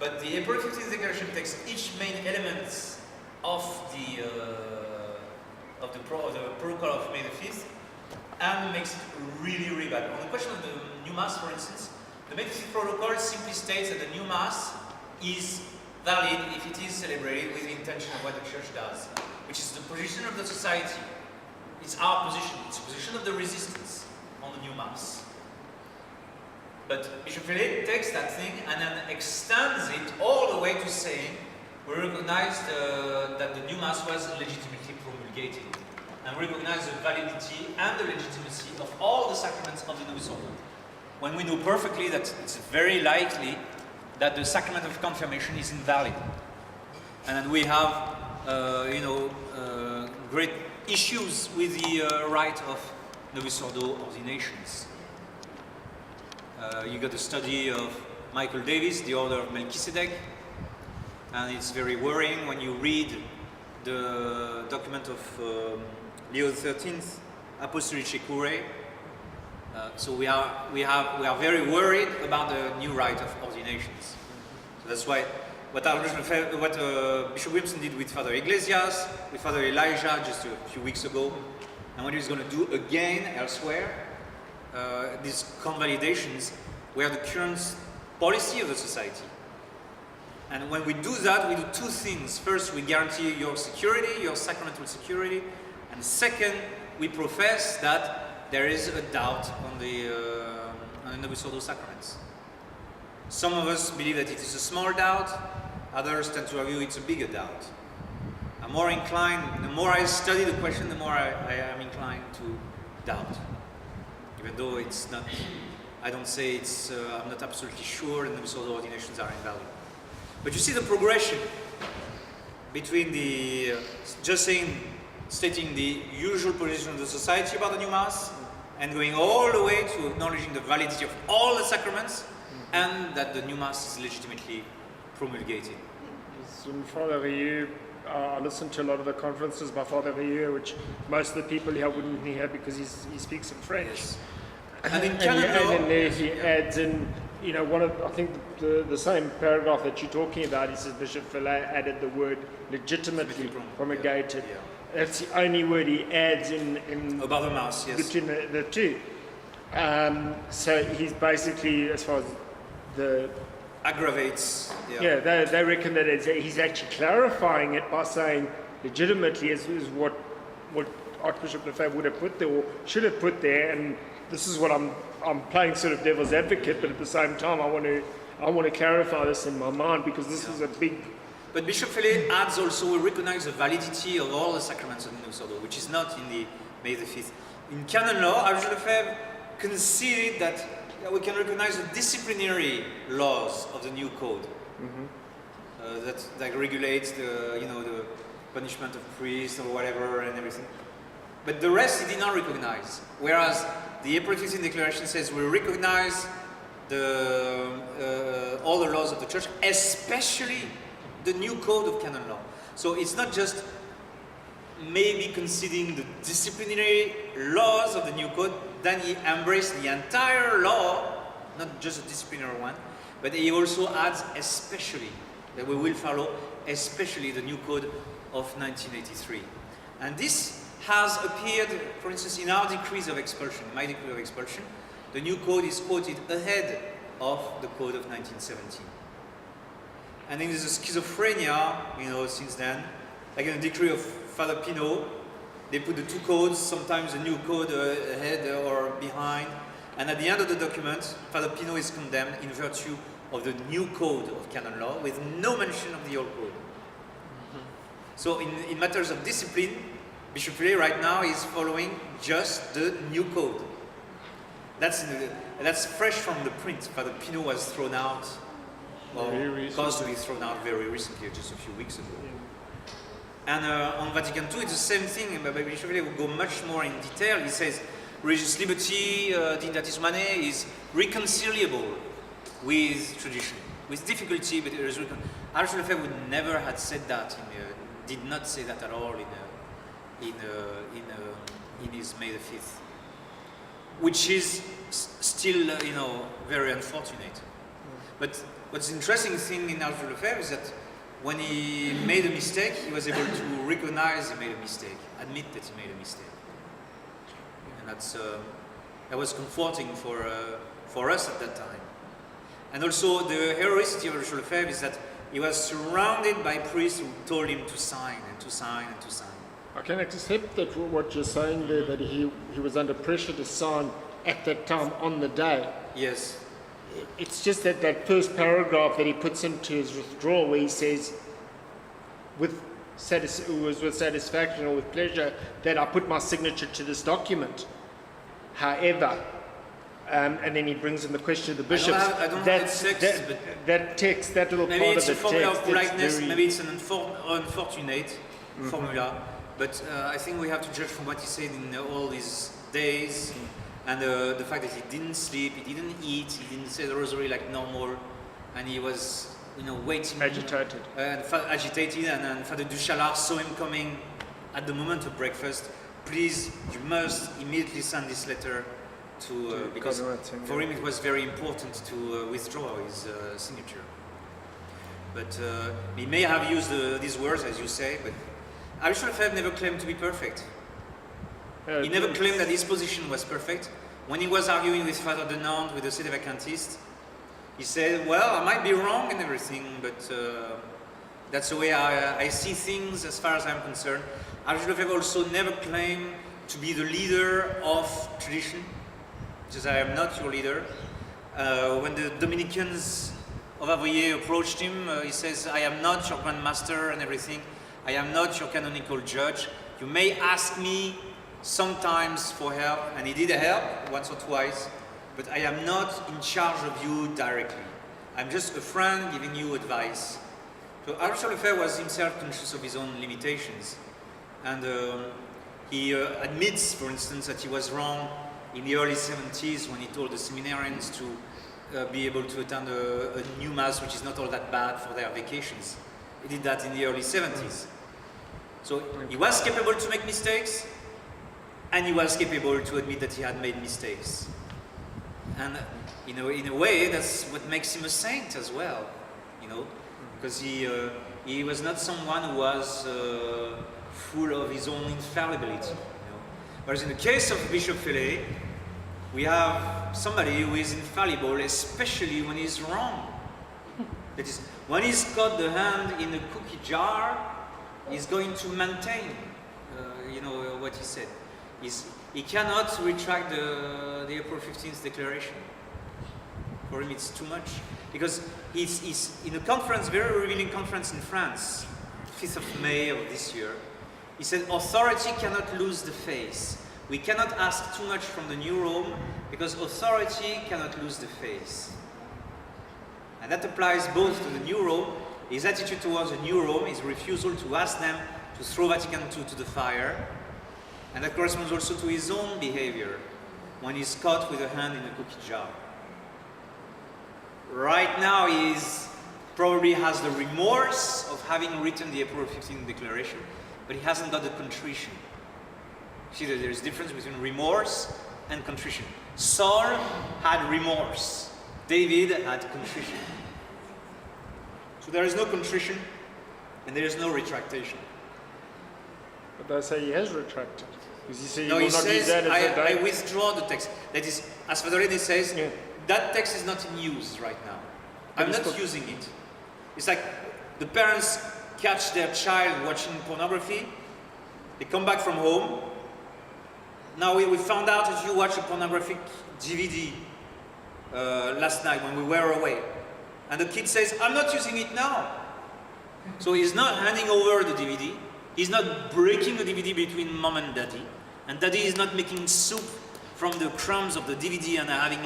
But the April 15th Declaration takes each main element of the protocol of May the 5th and makes it really, really bad. On the question of the new Mass, for instance, the May the 5th Protocol simply states that the new Mass is valid if it is celebrated with the intention of what the Church does, which is the position of the society. It's our position, it's the position of the resistance on the new Mass. But Bishop Philippe takes that thing and then extends it all the way to saying we recognize that the new Mass was legitimately promulgated and recognize the validity and the legitimacy of all the sacraments of the Novus Ordo. When we know perfectly that it's very likely that the sacrament of confirmation is invalid. And then we have, great issues with the right of Novus Ordo ordinations. You got a study of Michael Davis, the Order of Melchizedek, and it's very worrying when you read the document of Leo XIII, Apostolicae Curae. So we are very worried about the new rite of ordinations. So that's why what Bishop Williamson did with Father Iglesias, with Father Elijah just a few weeks ago, and what he's going to do again elsewhere, these convalidations were the current policy of the society. And when we do that, we do two things. First, we guarantee your security, your sacramental security, and second, we profess that there is a doubt on the Novus Ordo sacraments. Some of us believe that it is a small doubt, others tend to argue it's a bigger doubt. I'm more inclined, the more I study the question, the more I am inclined to doubt. Even though it's not, I don't say it's, I'm not absolutely sure that Novus Ordo ordinations are invalid. But you see the progression between the, stating the usual position of the society about the new Mass, and going all the way to acknowledging the validity of all the sacraments, and that the new Mass is legitimately promulgated. Father Rieu, I listened to a lot of the conferences by Father Rieu, which most of the people here wouldn't hear because he speaks in French. Yes. And in canon law, and then he adds in, I think the same paragraph that you're talking about, he says Bishop Philippe added the word legitimately promulgated. Yeah. That's the only word he adds in about the Mass, yes. Between the two. So he's basically, as far as the aggravates. Yeah, they reckon that he's actually clarifying it by saying legitimately is what Archbishop Lefebvre would have put there or should have put there, and this is what I'm playing sort of devil's advocate, but at the same time I want to clarify this in my mind because this is a big. But Bishop Philippe adds also, we recognize the validity of all the sacraments of the Novus Ordo, which is not in the May the 5th. In canon law, Archbishop Lefebvre conceded that we can recognize the disciplinary laws of the new code that regulates the punishment of priests or whatever and everything. But the rest he did not recognize. Whereas the April 15th Declaration says we recognize all the laws of the Church, especially the new code of canon law. So it's not just maybe conceding the disciplinary laws of the new code, then he embraced the entire law, not just the disciplinary one, but he also adds especially, that we will follow, especially the new code of 1983. And this has appeared, for instance, in our decrees of expulsion, my decree of expulsion. The new code is quoted ahead of the code of 1917. And then there's a schizophrenia, since then. Like in the decree of Father Pinault, they put the two codes, sometimes the new code ahead or behind. And at the end of the document, Father Pinault is condemned in virtue of the new code of canon law with no mention of the old code. So in matters of discipline, Bishop Philippe right now is following just the new code. That's fresh from the print. Father Pinault was thrown out, or caused to be thrown out very recently, just a few weeks ago. And on Vatican II, it's the same thing, but Bishop Philippe will go much more in detail. He says, religious liberty, Dignitatis Humanae, is reconcilable with tradition, with difficulty, but it is Archbishop Lefebvre would never have said that, did not say that at all in his May the 5th, which is still, very unfortunate. But what's interesting thing in Arthur Lefebvre is that when he made a mistake, he was able to recognize he made a mistake, admit that he made a mistake. And that was comforting for us at that time. And also the heroicity of Arthur Lefebvre is that he was surrounded by priests who told him to sign and to sign and to sign. I can accept that what you're saying there, that he was under pressure to sign at that time on the day. Yes. It's just that first paragraph that he puts into his withdrawal where he says, with satisfaction or with pleasure, that I put my signature to this document. However, and then he brings in the question of the bishops. I don't have the text, but that text, that little maybe part it's of a the formula text. of politeness, maybe it's an unfortunate formula, but I think we have to judge from what he said in all these days, and the fact that he didn't sleep, he didn't eat, he didn't say the rosary like normal, and he was, waiting. Agitated. Agitated, and Father Duchalard saw him coming at the moment of breakfast. Please, you must immediately send this letter to because for him it was very important to withdraw his signature. But he may have used these words, as you say, but Arthur Lefebvre never claimed to be perfect. He never claimed that his position was perfect. When he was arguing with Father de Nantes, with the Sédevacantist, he said, well, I might be wrong in everything, but that's the way I see things as far as I'm concerned. Arthur Lefebvre also never claimed to be the leader of tradition, because I am not your leader. When the Dominicans of Avrier approached him, he says, I am not your grandmaster and everything. I am not your canonical judge. You may ask me sometimes for help, and he did help once or twice, but I am not in charge of you directly. I'm just a friend giving you advice. So Arthur Lefebvre was himself conscious of his own limitations, and he admits, for instance, that he was wrong in the early 70s when he told the seminarians to be able to attend a new mass, which is not all that bad for their vacations. He did that in the early 70s. So he was capable to make mistakes, and he was capable to admit that he had made mistakes. And in a way, that's what makes him a saint as well, because he was not someone who was full of his own infallibility. Whereas in the case of Bishop Fellet, we have somebody who is infallible, especially when he's wrong. That is, when he's got the hand in a cookie jar, he's going to maintain, what he said. He cannot retract the April 15th declaration. For him, it's too much. Because he's in a conference, very revealing conference in France, 5th of May of this year. He said, authority cannot lose the face. We cannot ask too much from the New Rome because authority cannot lose the face. And that applies both to the New Rome, his attitude towards the New Rome, his refusal to ask them to throw Vatican II to the fire, and that corresponds also to his own behavior when he's caught with a hand in a cookie jar. Right now he probably has the remorse of having written the April 15th declaration, but he hasn't got the contrition. See that there's a difference between remorse and contrition. Saul had remorse. David had contrition. So there is no contrition and there is no retractation. But they say he has retracted. Because he said No, he says, I I withdraw the text. That is, as Father René says, Yeah. that text is not in use right now. But I'm it's not not- using it. It's like the parents catch their child watching pornography. They come back from home. Now we found out that you watched a pornographic DVD last night when we were away. And the kid says, I'm not using it now. So he's not handing over the DVD. He's not breaking the DVD between mom and daddy. And daddy is not making soup from the crumbs of the DVD and having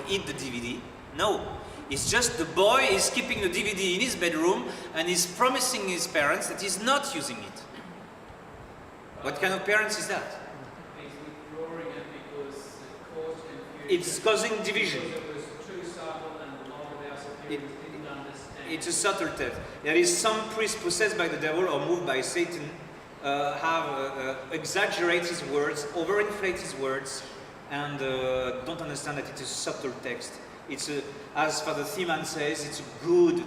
eat the DVD. No. It's just the boy is keeping the DVD in his bedroom and he's promising his parents that he's not using it. What kind of parents is that? He's withdrawing it because it caused confusion. It's causing division. Because it was too subtle and a lot of our superiors didn't understand. It's a subtle theft. There is some priests possessed by the devil or moved by Satan exaggerate his words, overinflate his words, and don't understand that it is a subtle text. It's a, as Father Thiemann says, it's a good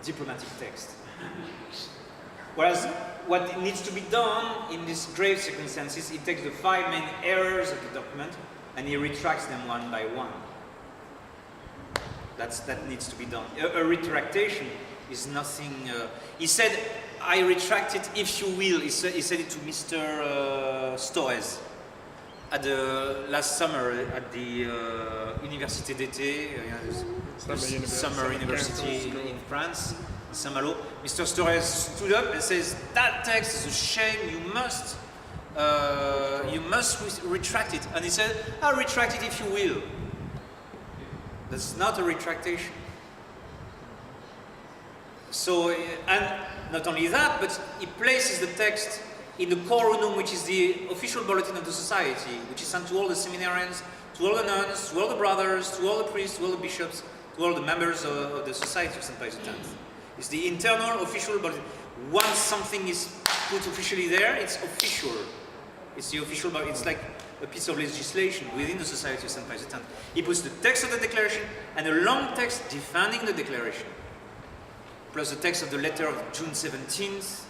diplomatic text. Whereas what needs to be done in these grave circumstances, he takes the 5 main errors of the document and he retracts them one by one. That needs to be done. A retractation is nothing. He said, I retract it if you will. He said it to Mr. Storez at the last summer at the Université d'été, summer university in France, Saint-Malo. Mr. Storez stood up and says, that text is a shame, you must retract it. And he said, I'll retract it if you will. That's not a retractation. So, and not only that, but he places the text in the Corunum, which is the official bulletin of the society, which is sent to all the seminarians, to all the nuns, to all the brothers, to all the priests, to all the bishops, to all the members of the Society of St. Pius X. It's the internal official bulletin. Once something is put officially there, it's official. It's the official bulletin. It's like a piece of legislation within the Society of St. Pius X. He puts the text of the declaration and a long text defending the declaration, plus the text of the letter of June 17th,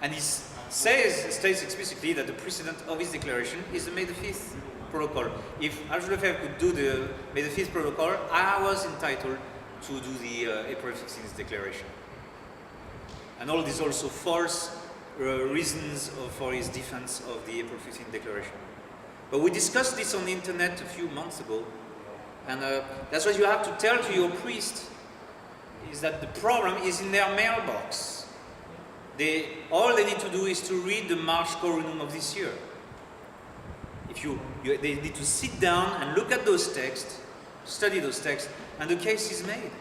and he states explicitly that the precedent of his declaration is the May the 5th protocol. If Archbishop Lefebvre could do the May the 5th protocol, I was entitled to do the April 16th declaration. And all these also false reasons for his defense of the April 15th declaration. But we discussed this on the internet a few months ago, and that's what you have to tell to your priest, is that the problem is in their mailbox. All they need to do is to read the March Corunum of this year. They need to sit down and look at those texts, study those texts, and the case is made.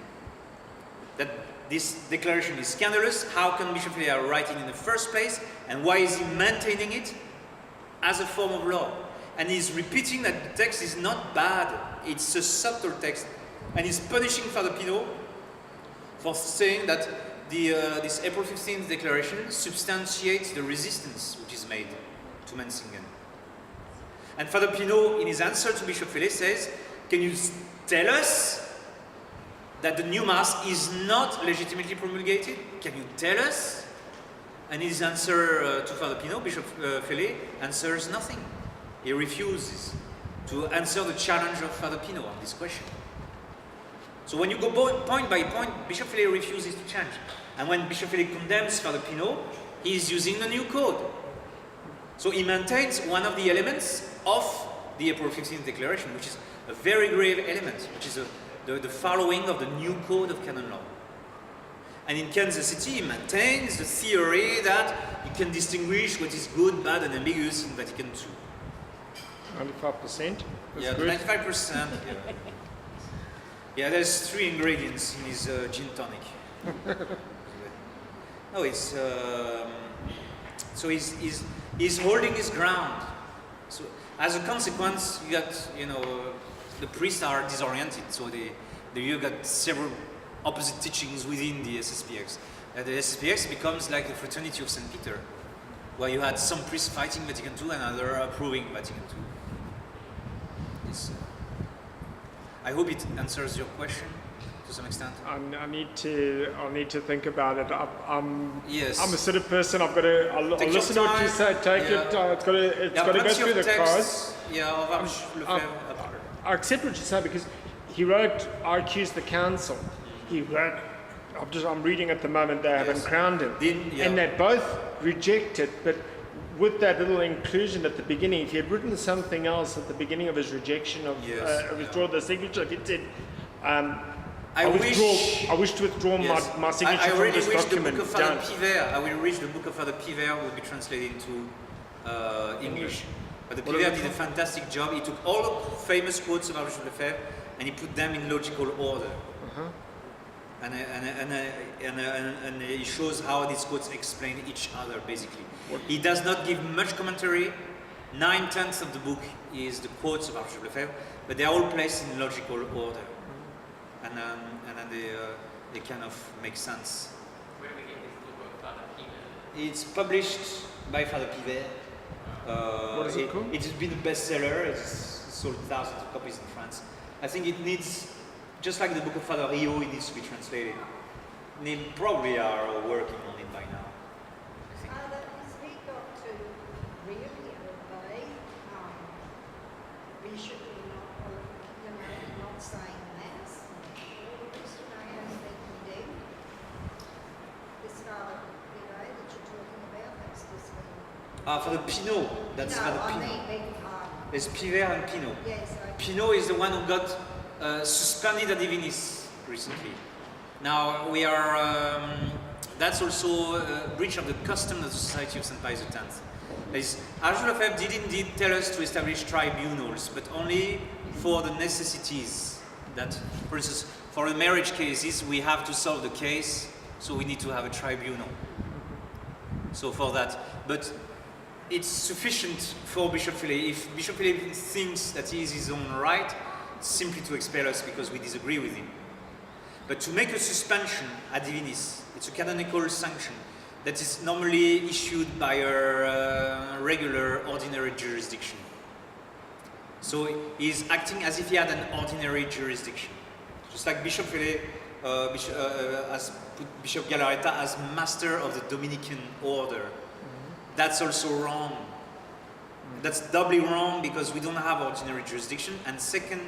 That this declaration is scandalous. How can Bishop Fellé write it in the first place? And why is he maintaining it as a form of law? And he's repeating that the text is not bad. It's a subtle text. And he's punishing Father Pinault for saying that this April 15th declaration substantiates the resistance which is made to Menzingen. And Father Pinault, in his answer to Bishop Fellé, says, can you tell us that the new Mass is not legitimately promulgated? Can you tell us? And his answer to Father Pinault, Bishop Fellé, answers nothing. He refuses to answer the challenge of Father Pinault on this question. So when you go point by point, Bishop Fellé refuses to change. And when Bishop Fellé condemns Father Pinault, he is using the new code. So he maintains one of the elements of the April 15th declaration, which is a very grave element, which is the following of the new code of canon law. And in Kansas City, he maintains the theory that you can distinguish what is good, bad, and ambiguous in Vatican II. 95%? Yeah, good. 95%. Yeah. Yeah, there's 3 ingredients in his gin tonic. No, it's so he's holding his ground. So as a consequence, you got the priests are disoriented. So you got several opposite teachings within the SSPX. The SSPX becomes like the fraternity of St. Peter, where you had some priests fighting Vatican II and others approving Vatican II. I hope it answers your question to some extent. I need to think about it. Yes. I'm a sort of person. I'll listen to what you say. Take it. It's got to go through the cards. Yeah, of Archbishop Lefebvre. I accept what you say because he wrote, I accuse the council. He wrote, I'm reading at the moment, they haven't crowned him. And they both reject it, but with that little inclusion at the beginning, if he had written something else at the beginning of his rejection of withdraw the signature, if he said, I wish to withdraw my signature I really from this wish document. The book of Father Pivert, I will wish the book of Father Pivert will be translated into English. But the Pivert did a fantastic job. He took all the famous quotes of Archbishop Lefebvre and he put them in logical order. And he shows how these quotes explain each other, basically. He does not give much commentary. 9/10 of the book is the quotes of Archbishop Lefebvre, but they are all placed in logical order. And then they kind of make sense. Where we get this book of Father Pivert? It's published by Father Pivert. What is it called? It's been a bestseller. It's sold thousands of copies in France. I think it needs just like the book of Father Rio, it needs to be translated. They probably are working on it by now. I think. Has he got to really obey Bishop in not saying Mass? All the rest has been condemned. This Father, that you're talking about, that's this one. For the Pinot, that's no, Father I Pinot. mean, beg your pardon. There's Piver and Pinot. Yes, okay. Pinot is the one who got suspended at divinis recently. Now we are, that's also a breach of the custom of the Society of St. Pius X. Archbishop Lefebvre did indeed tell us to establish tribunals, but only for the necessities. That, for instance, for the marriage cases, we have to solve the case, so we need to have a tribunal. So for that, but it's sufficient for Bishop Philip. If Bishop Philip thinks that he is his own right, simply to expel us because we disagree with him. But to make a suspension ad divinis, it's a canonical sanction that is normally issued by a regular ordinary jurisdiction. So he is acting as if he had an ordinary jurisdiction. Just like Bishop Philip has put Bishop Galareta as master of the Dominican order. That's also wrong. That's doubly wrong because we don't have ordinary jurisdiction, and second,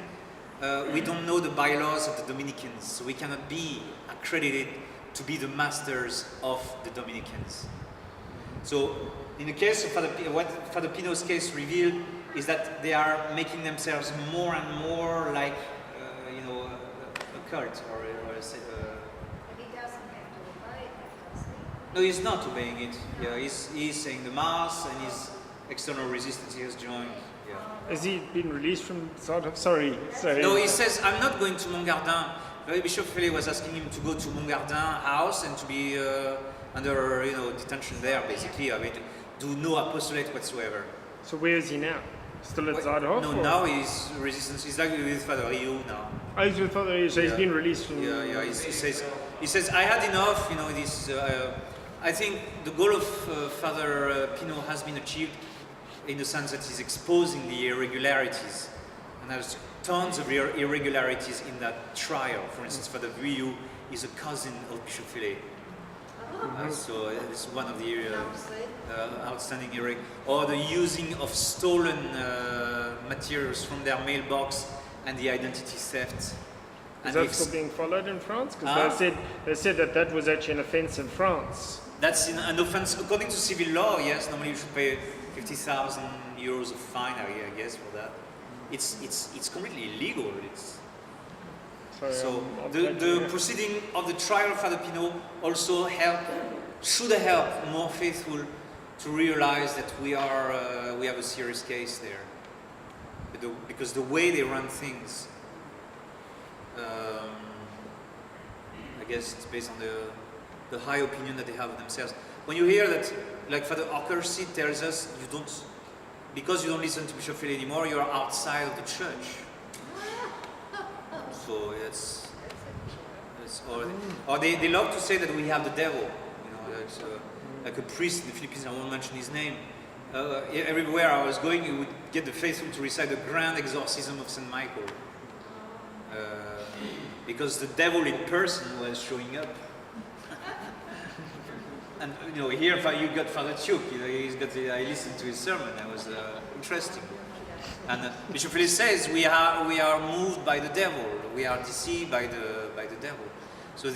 we don't know the bylaws of the Dominicans, so we cannot be accredited to be the masters of the Dominicans. So, in the case of what Father Pinot's case revealed is that they are making themselves more and more like, a cult or But he doesn't have to obey that, does he? No, he's not obeying it. Yeah, he's saying the Mass and his external resistance he has joined. Yeah. Has he been released from Zardov? Sorry. No, he says, I'm not going to Montgardin. Bishop Philip was asking him to go to Montgardin house and to be under detention there, basically. I mean, do no apostolate whatsoever. So where is he now? Still at Zardov? No, now he's resistance. He's like with Father Rio now. Oh, he's with Father Rio, so he's been released from... Yeah. He says, I had enough. This. I think the goal of Father Pinot has been achieved in the sense that he's exposing the irregularities, and there's tons of irregularities in that trial. For instance, Father Vuillou is a cousin of Bishop Philip. So it's one of the outstanding or the using of stolen materials from their mailbox and the identity theft. Is that still being followed in France? Because they said that was actually an offence in France. That's an offence according to civil law. Yes, normally you should pay 50,000 euros of fine. I guess for that. It's completely illegal. So the proceeding of the trial of Father Pinot also should help more faithful to realize that we have a serious case there, because the way they run things, I guess it's based on the high opinion that they have of themselves. When you hear that, like Father Oxley tells us, because you don't listen to Bishop Philip anymore, you are outside of the church. So it's or they love to say that we have the devil. Like a priest in the Philippines, I won't mention his name. Everywhere I was going, you would get the faithful to recite the grand exorcism of Saint Michael, because the devil in person was showing up. And here you got Father Tuke. I listened to his sermon. That was interesting. And Bishop Philip says we are moved by the devil. We are deceived by the devil. So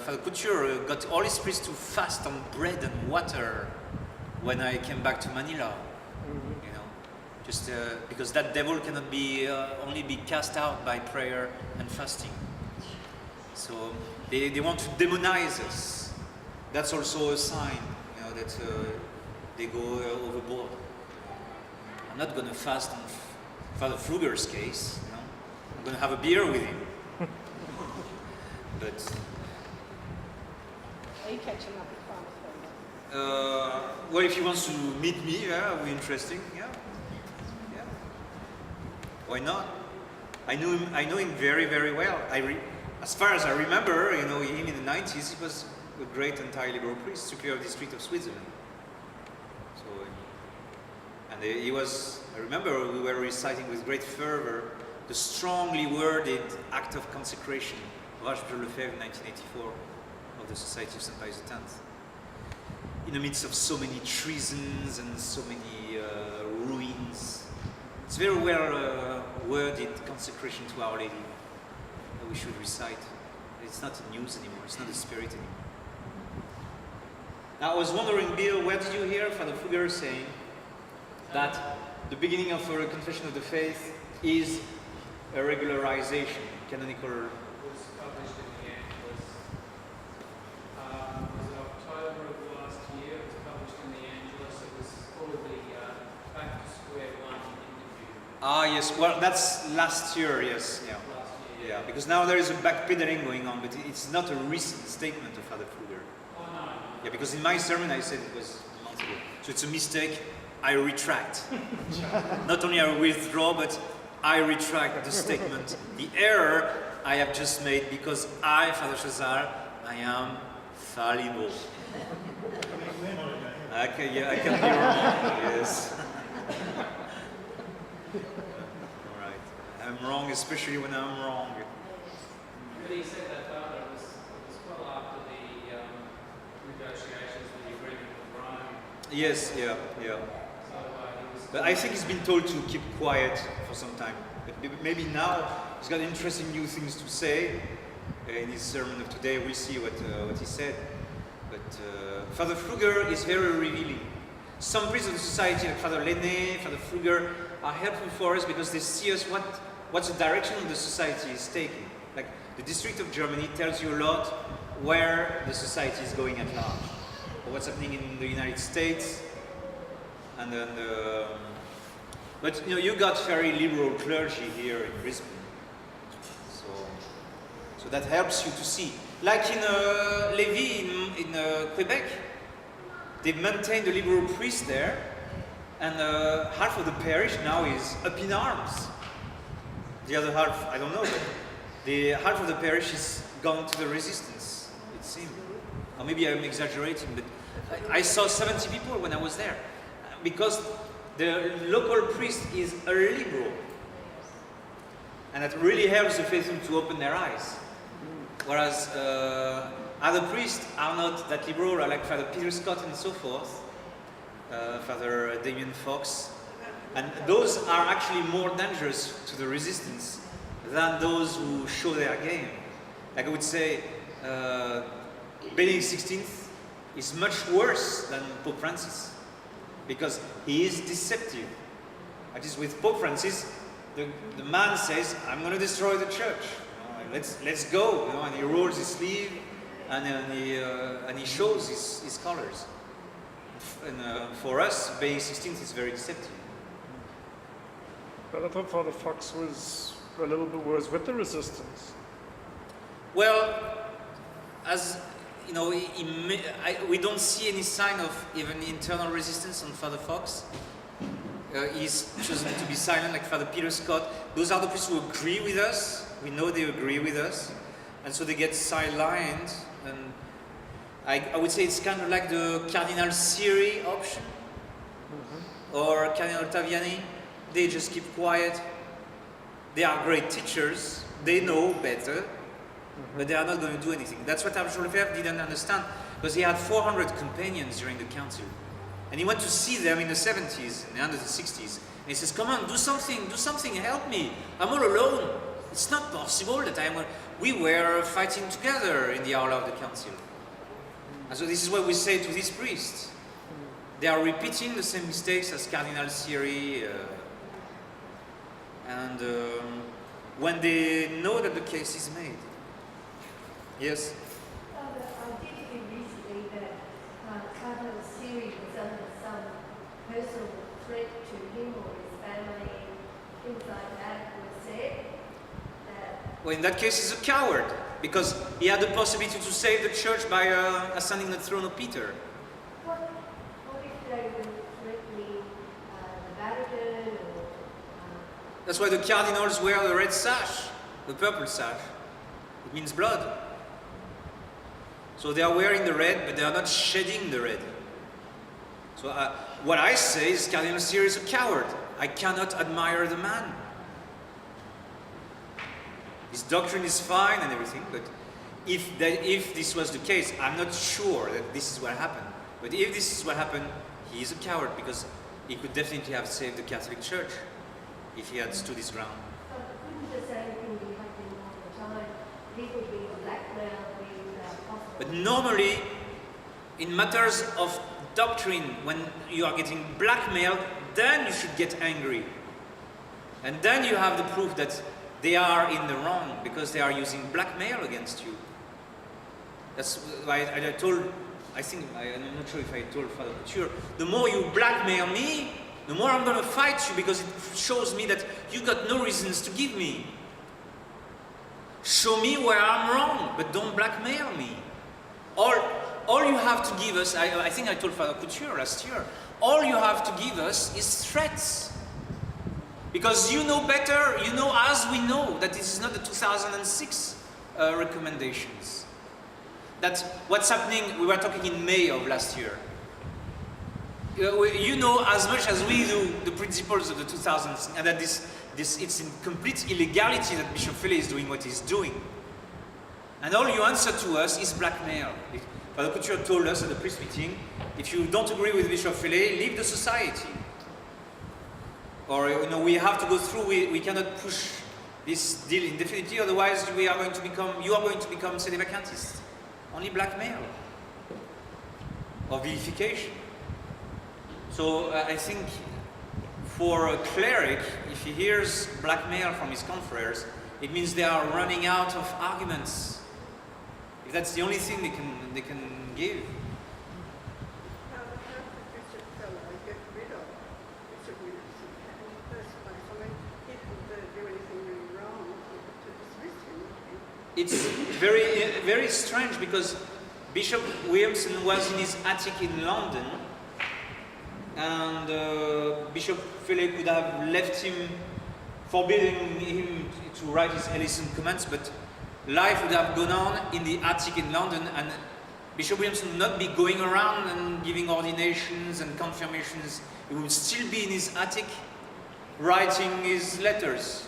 Father Couture got all his priests to fast on bread and water when I came back to Manila. Just because that devil cannot only be cast out by prayer and fasting. So they want to demonize us. That's also a sign, that they go overboard. I'm not going to fast on Father Pfluger's case. I'm going to have a beer with him. But Are you catching up with Father Pfluger? well, if he wants to meet me, yeah, it'll be interesting. Yeah. Why not? I know him very, very well. As far as I remember, him in the 90s, he was a great anti-liberal priest, superior of the district of Switzerland. So, and he was. I remember we were reciting with great fervor the strongly worded act of consecration of Archbishop Lefebvre in 1984 of the Society of St. Pius X. In the midst of so many treasons and so many ruins, it's very well worded consecration to Our Lady that we should recite. It's not in use anymore, it's not the spirit anymore. Now I was wondering, Bill, where did you hear Father Fugger saying that the beginning of a confession of the faith is a regularization, canonical? Was published in the Angelus. Was it October of last year? It was published in the Angelus. It was probably back to square one interview Ah, yes. Well, that's last year. Yes. Yeah. last year. Yeah. Because now there is a backpedaling going on, but it's not a recent statement of Father Fugger. Oh no. Yeah. Because in my sermon I said it was a month ago. So it's a mistake. I retract. Not only I withdraw, but I retract the statement, the error I have just made, because I, Fr.Chazal, I am fallible. I can be wrong, yes. All right. I'm wrong, especially when I'm wrong. But he said that Father was well after the negotiations with the agreement with Rome. Yes, yeah. So he was. But I think he's been told to keep quiet for some time. But maybe now he's got interesting new things to say in his sermon of today. We'll see what he said. But Father Fugger is very revealing. Some priests of the society, like Father Lenné, Father Fugger, are helpful for us because they see us what's the direction of the society is taking. Like the district of Germany tells you a lot where the society is going at large, or what's happening in the United States. And then, but you know, you got very liberal clergy here in Brisbane, so that helps you to see. Like in Lévis in Quebec, they maintained a liberal priest there, and half of the parish now is up in arms. The other half, I don't know, but the half of the parish is gone to the resistance, it seems. Or maybe I'm exaggerating, but I saw 70 people when I was there. Because the local priest is a liberal, and that really helps the faithful to open their eyes. Whereas other priests are not that liberal, like Father Peter Scott and so forth, Father Damien Fox, and those are actually more dangerous to the resistance than those who show their game. Like I would say, Benedict XVI is much worse than Pope Francis, because he is deceptive. That is, with Pope Francis, the man says, "I'm going to destroy the church. You know, let's go." You know, and he rolls his sleeve, and he shows his colors. And for us, Benedict XVI is very deceptive. But I thought Father Fox was a little bit worse with the resistance. Well, as you know, we don't see any sign of even internal resistance on Father Fox. He's chosen to be silent, like Father Peter Scott. Those are the priests who agree with us. We know they agree with us, and so they get sidelined. And I would say it's kind of like the Cardinal Siri option, or Cardinal Taviani. They just keep quiet. They are great teachers. They know better. But they are not going to do anything. That's what Archbishop Lefebvre didn't understand, because he had 400 companions during the council. And he went to see them in the 70s and under the 60s. And he says, "Come on, do something, help me. I'm all alone. It's not possible that we were fighting together in the aula of the council." And so this is what we say to these priests. They are repeating the same mistakes as Cardinal Siri. When they know that the case is made. Yes? Father, I did hear recently that Cardinal Siri was under some personal threat to him or his family, things like that were said. Well, in that case, he's a coward, because he had the possibility to save the church by ascending the throne of Peter. What if they were threatening the Vatican or... That's why the cardinals wear the red sash, the purple sash. It means blood. So they are wearing the red, but they are not shedding the red. So what I say is Cardinal Siri is a coward. I cannot admire the man. His doctrine is fine and everything, but if this was the case, I'm not sure that this is what happened. But if this is what happened, he is a coward, because he could definitely have saved the Catholic Church if he had stood his ground. So couldn't the same thing be happening all the time? People being blackmailed, being possible. But normally, in matters of doctrine, when you are getting blackmailed, then you should get angry. And then you have the proof that they are in the wrong, because they are using blackmail against you. That's why I told, I'm not sure if I told Father Couture, the more you blackmail me, the more I'm going to fight you, because it shows me that you got no reasons to give me. Show me where I'm wrong, but don't blackmail me. All you have to give us, I think I told Father Couture last year, all you have to give us is threats. Because you know better, you know as we know, that this is not the 2006 recommendations. That's what's happening. We were talking in May of last year. You know as much as we do the principles of the 2000s, and that it's in complete illegality that Bishop Fele is doing what he's doing. And all you answer to us is blackmail. Father Couture told us at the priest meeting, if you don't agree with Bishop Fele, leave the society. Or we have to go through. We cannot push this deal indefinitely. Otherwise, you are going to become sedevacantist. Only blackmail or vilification. So I think for a cleric, if he hears blackmail from his confreres, it means they are running out of arguments. If that's the only thing they can give. How could Bishop Fellow get rid of Bishop Williamson in the first place? I mean, he didn't do anything really wrong to dismiss him. It's very, very strange, because Bishop Williamson was in his attic in London, and Bishop Fele could have left him, forbidding him to write his Ellison comments, but life would have gone on in the attic in London, and Bishop Williamson would not be going around and giving ordinations and confirmations. He would still be in his attic writing his letters.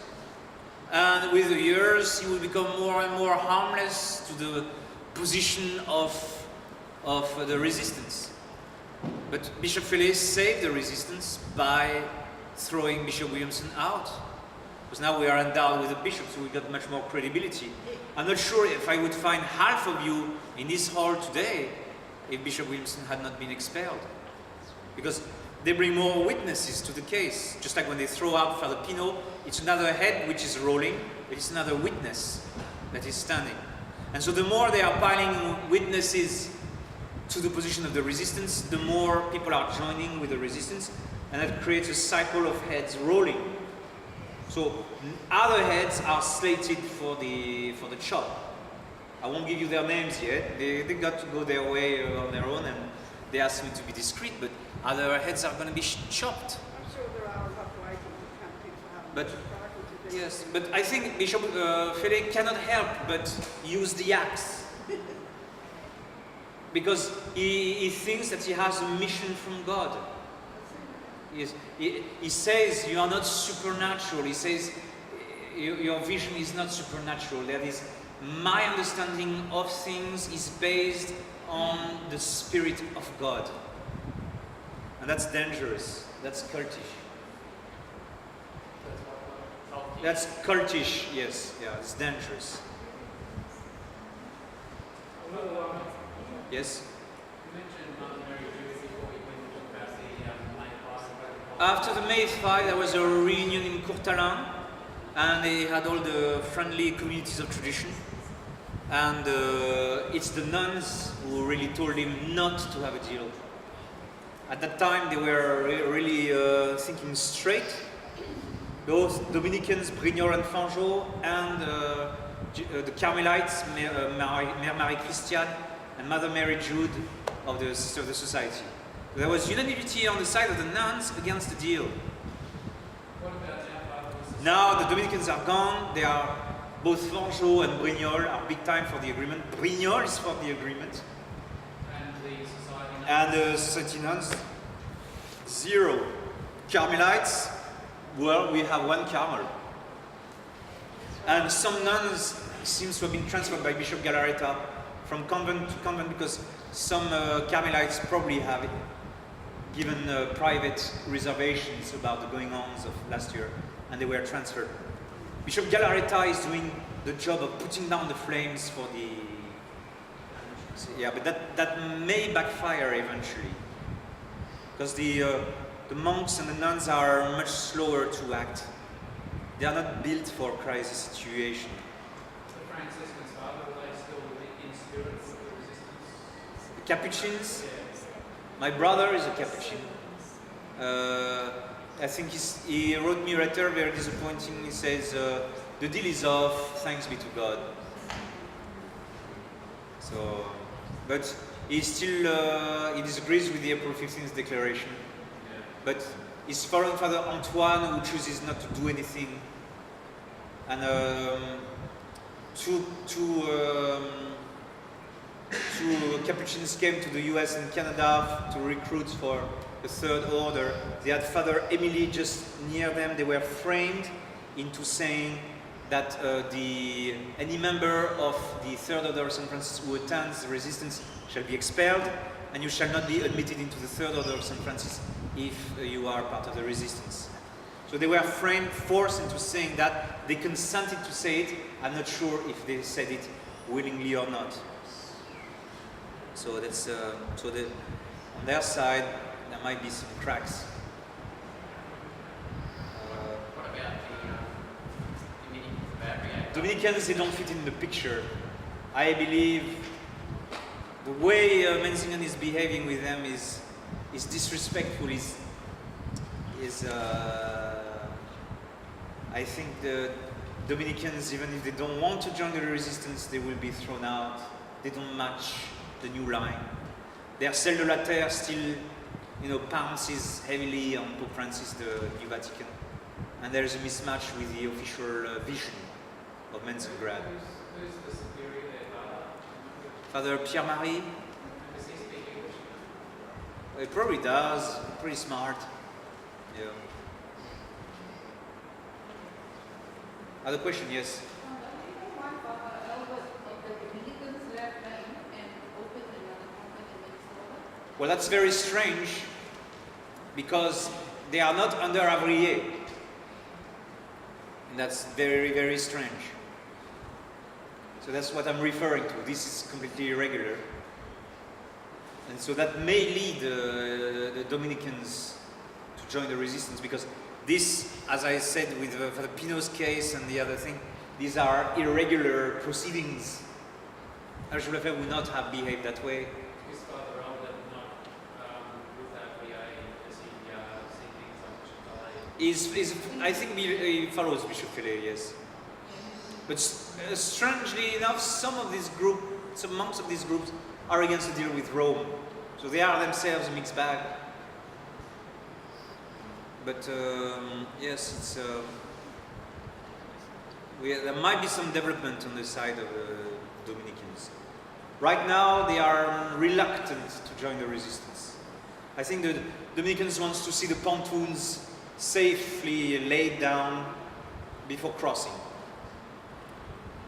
And with the years, he will become more and more harmless to the position of the resistance. But Bishop Fele saved the resistance by throwing Bishop Williamson out. Because now we are endowed with a bishop, so we got much more credibility. I'm not sure if I would find half of you in this hall today if Bishop Williamson had not been expelled. Because they bring more witnesses to the case. Just like when they throw out Father Pino, it's another head which is rolling, but it's another witness that is standing. And so the more they are piling witnesses to the position of the resistance, the more people are joining with the resistance, and that creates a cycle of heads rolling. So other heads are slated for the chop. I won't give you their names yet. They got to go their way on their own, and they asked me to be discreet, but other heads are going to be chopped. I'm sure there are enough waiting to come people haven't But frightened to death. yes, but I think Bishop Fele cannot help but use the axe. Because he thinks that he has a mission from God. Yes, he says you are not supernatural. He says your vision is not supernatural. That is, my understanding of things is based on the Spirit of God. And that's dangerous. That's cultish. That's cultish, yes. Yeah, it's dangerous. Yes? You mentioned Mother Mary Jewett before we talked about the May 5. After the May 5, there was a reunion in Courtalin, and they had all the friendly communities of tradition. And it's the nuns who really told him not to have a deal. At that time, they were really thinking straight. Those Dominicans, Brignol and Fangeau, and the Carmelites, Mère Marie Christiane, and Mother Mary Jude of the Sister of the Society. There was unanimity on the side of the nuns against the deal. What about now, Father? Now the Dominicans are gone. They are both Fangeau and Brignol are big time for the agreement. Brignol is for the agreement. And the society? And the Society nuns, 0. Carmelites, well, we have one Carmel. And some nuns seems to have been transferred by Bishop Galarreta from convent to convent because some Carmelites probably have given private reservations about the going-ons of last year, and they were transferred. Bishop Galarreta is doing the job of putting down the flames for the... Yeah, but that may backfire eventually, because the monks and the nuns are much slower to act. They are not built for crisis situation. The Franciscans, Father, are they still in spirit with the resistance? The Capuchins, my brother is a Capuchin. I think he wrote me a letter very disappointing. He says, the deal is off, thanks be to God. So, but he still, he disagrees with the April 15th declaration. But his foreign Father Antoine, who chooses not to do anything, and two Capuchins came to the US and Canada to recruit for the Third Order. They had Father Emily just near them. They were framed into saying that any member of the Third Order of St. Francis who attends the resistance shall be expelled, and you shall not be admitted into the Third Order of St. Francis if you are part of the resistance. So they were framed, forced into saying that. They consented to say it. I'm not sure if they said it willingly or not. So that's on their side there might be some cracks. What about the Dominicans? Dominicans, they don't fit in the picture. I believe the way Menzingen is behaving with them is disrespectful. I think the Dominicans, even if they don't want to join the resistance, they will be thrown out. They don't match the new line. Their Celle de la Terre still, pounces heavily on Pope Francis, the New Vatican, and there is a mismatch with the official vision of Menzengrad. Who's the superior there, Father Father? Pierre-Marie, Does he speak English? he probably does, pretty smart. Yeah. Other question, yes? Well, that's very strange because they are not under Avrier. And that's very, very strange. So that's what I'm referring to. This is completely irregular. And so that may lead the Dominicans to join the resistance because this, as I said with Father Pino's case and the other thing, these are irregular proceedings. Archbishop Lefebvre would not have behaved that way. Is Father Albert not with AVA? Does he see things like Chazal? I think he follows Bishop Phillet, yes. But strangely enough, some monks of these groups are against the deal with Rome. So they are themselves a mixed bag. But yes, it's, there might be some development on the side of the Dominicans. Right now, they are reluctant to join the resistance. I think the Dominicans want to see the pontoons safely laid down before crossing.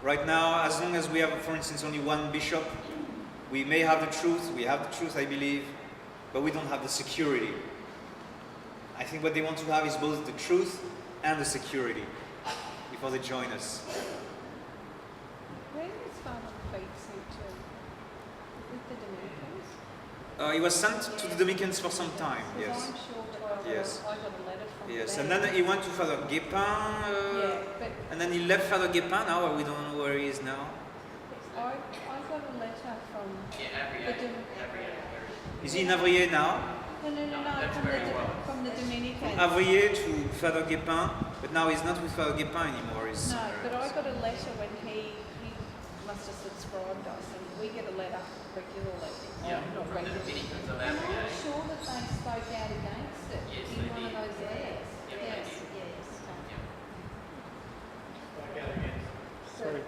Right now, as long as we have, for instance, only one bishop, we may have the truth, we have the truth, I believe, but we don't have the security. I think what they want to have is both the truth and the security before they join us. Where was Father Fate sent to? With the Dominicans? He was sent to the Dominicans for some time, Because yes. I'm sure Yes. I got a letter from Yes, them. and then he went to Father Guépin, Yeah, but and then he left Father Guépin. Now we don't know where he is now. I got a letter from the Is he in Avrier now? No, That's from very well. from the Dominicans. Avrier to Father Guépin, but now he's not with Father Guépin anymore. He's No, somewhere but I else. got a letter when he must have subscribed us, and we get a letter regularly. Yeah, Not from the regularly. Dominicans of And AVA. I'm sure that they spoke out against it Yes, in they one did. of those letters. Yep, they Yes, did. yes. Sorry.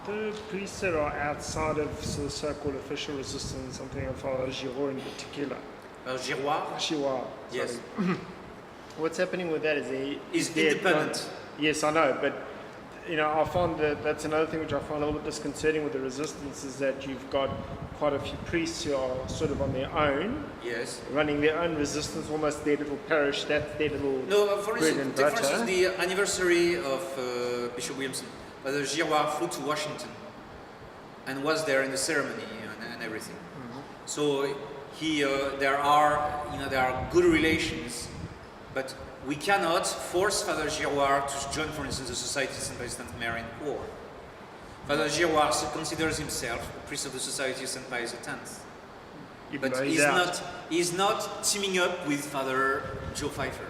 So, The priests that are outside of the so-called official resistance, I'm thinking of Father Giraud in particular. Giroir? Chihuahua. Yes. What's happening with that is He's they're independent. Yes, I know, but I find that's another thing which I find a little bit disconcerting with the resistance is that you've got quite a few priests who are sort of on their own, Yes. running their own resistance, almost their little parish, that's their little No, for bread instance, and take for instance butter. the anniversary of Bishop Williamson. Father Giroir flew to Washington and was there in the ceremony and everything. So there are good relations, but we cannot force Father Giroir to join, for instance, the Society of St. Pius X Marian Corps. Father Giroir considers himself a priest of the Society of St. Pius X. Even though But he's out. he's not teaming up with Father Joe Pfeiffer.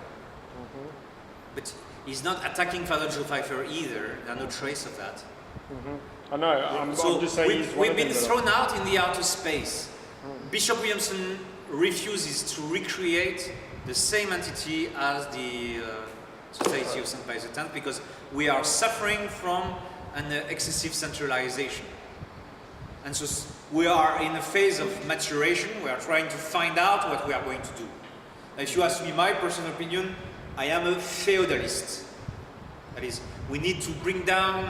But he's not attacking Father Joe Pfeiffer either. There's no trace of that. I know, I'm just saying he's one we've of been them, but- thrown out in the outer space. Bishop Williamson refuses to recreate the same entity as the Society of St. Pius X because we are suffering from an excessive centralization. And so we are in a phase of maturation. We are trying to find out what we are going to do. If you ask me my personal opinion, I am a feudalist. That is, we need to bring down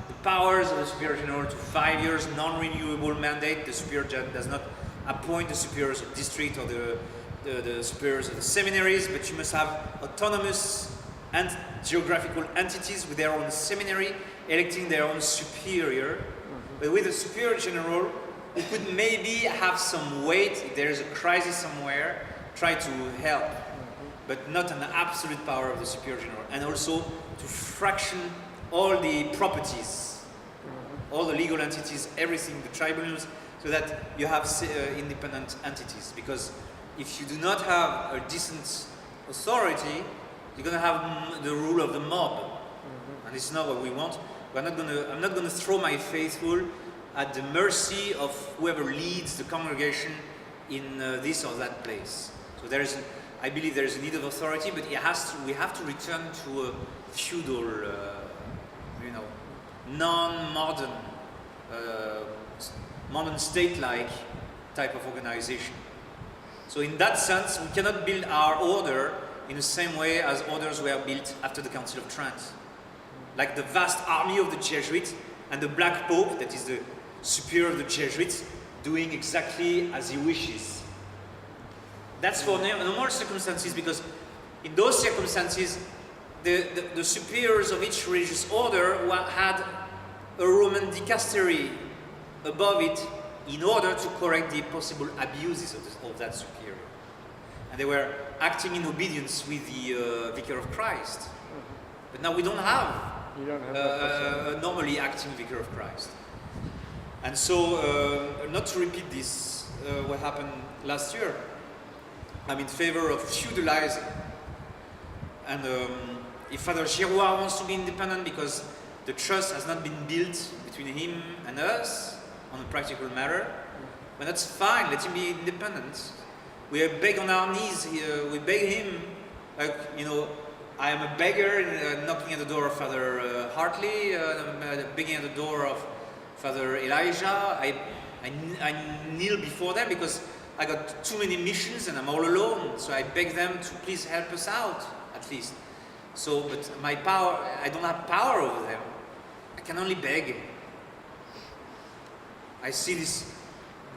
the powers of the Superior General to 5 years non-renewable mandate. The Superior does not appoint the superiors of district or the superiors of the seminaries, but you must have autonomous and geographical entities with their own seminary, electing their own superior. But with the Superior General, we could maybe have some weight if there is a crisis somewhere, try to help, but not an absolute power of the Superior General. And also to fraction all the properties, all the legal entities, everything, the tribunals, so that you have independent entities. Because if you do not have a decent authority, you're going to have the rule of the mob. And it's not what we want. I'm not going to throw my faithful at the mercy of whoever leads the congregation in this or that place. So I believe there is a need of authority, but we have to return to a feudal, non-modern, modern state-like type of organization. So in that sense, we cannot build our order in the same way as orders were built after the Council of Trent. Like the vast army of the Jesuits and the Black Pope, that is the superior of the Jesuits, doing exactly as he wishes. That's for normal circumstances, because in those circumstances, the superiors of each religious order had a Roman dicastery above it in order to correct the possible abuses of that superior. And they were acting in obedience with the Vicar of Christ. But now we don't have You don't have that a normally acting Vicar of Christ. And so, not to repeat this, what happened last year, I'm in favor of feudalizing. And if Father Giroir wants to be independent because the trust has not been built between him and us on a practical matter, but that's fine, let him be independent. We beg on our knees, we beg him, I am a beggar knocking at the door of Father Hartley, begging at the door of Father Elijah. I kneel before them because I got too many missions and I'm all alone. So I beg them to please help us out, at least. So, but my power, I don't have power over them. I can only beg. I see this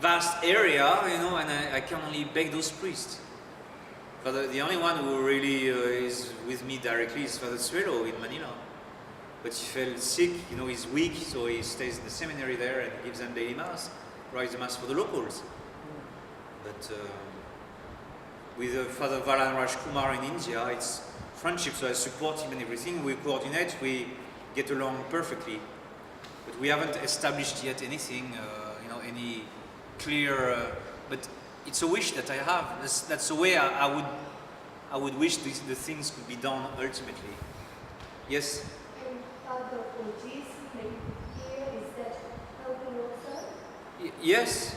vast area, and I can only beg those priests. The only one who really is with me directly is Father Suelo in Manila. But he fell sick, he's weak, so he stays in the seminary there and gives them daily mass, writes the mass for the locals. But with Father Valan Rajkumar in India, it's friendship, so I support him and everything. We coordinate, we get along perfectly. But we haven't established yet anything, any clear. But it's a wish that I have. That's the way I would wish the things could be done ultimately. Yes. And Father Ortiz, here, is that helping also? Yes.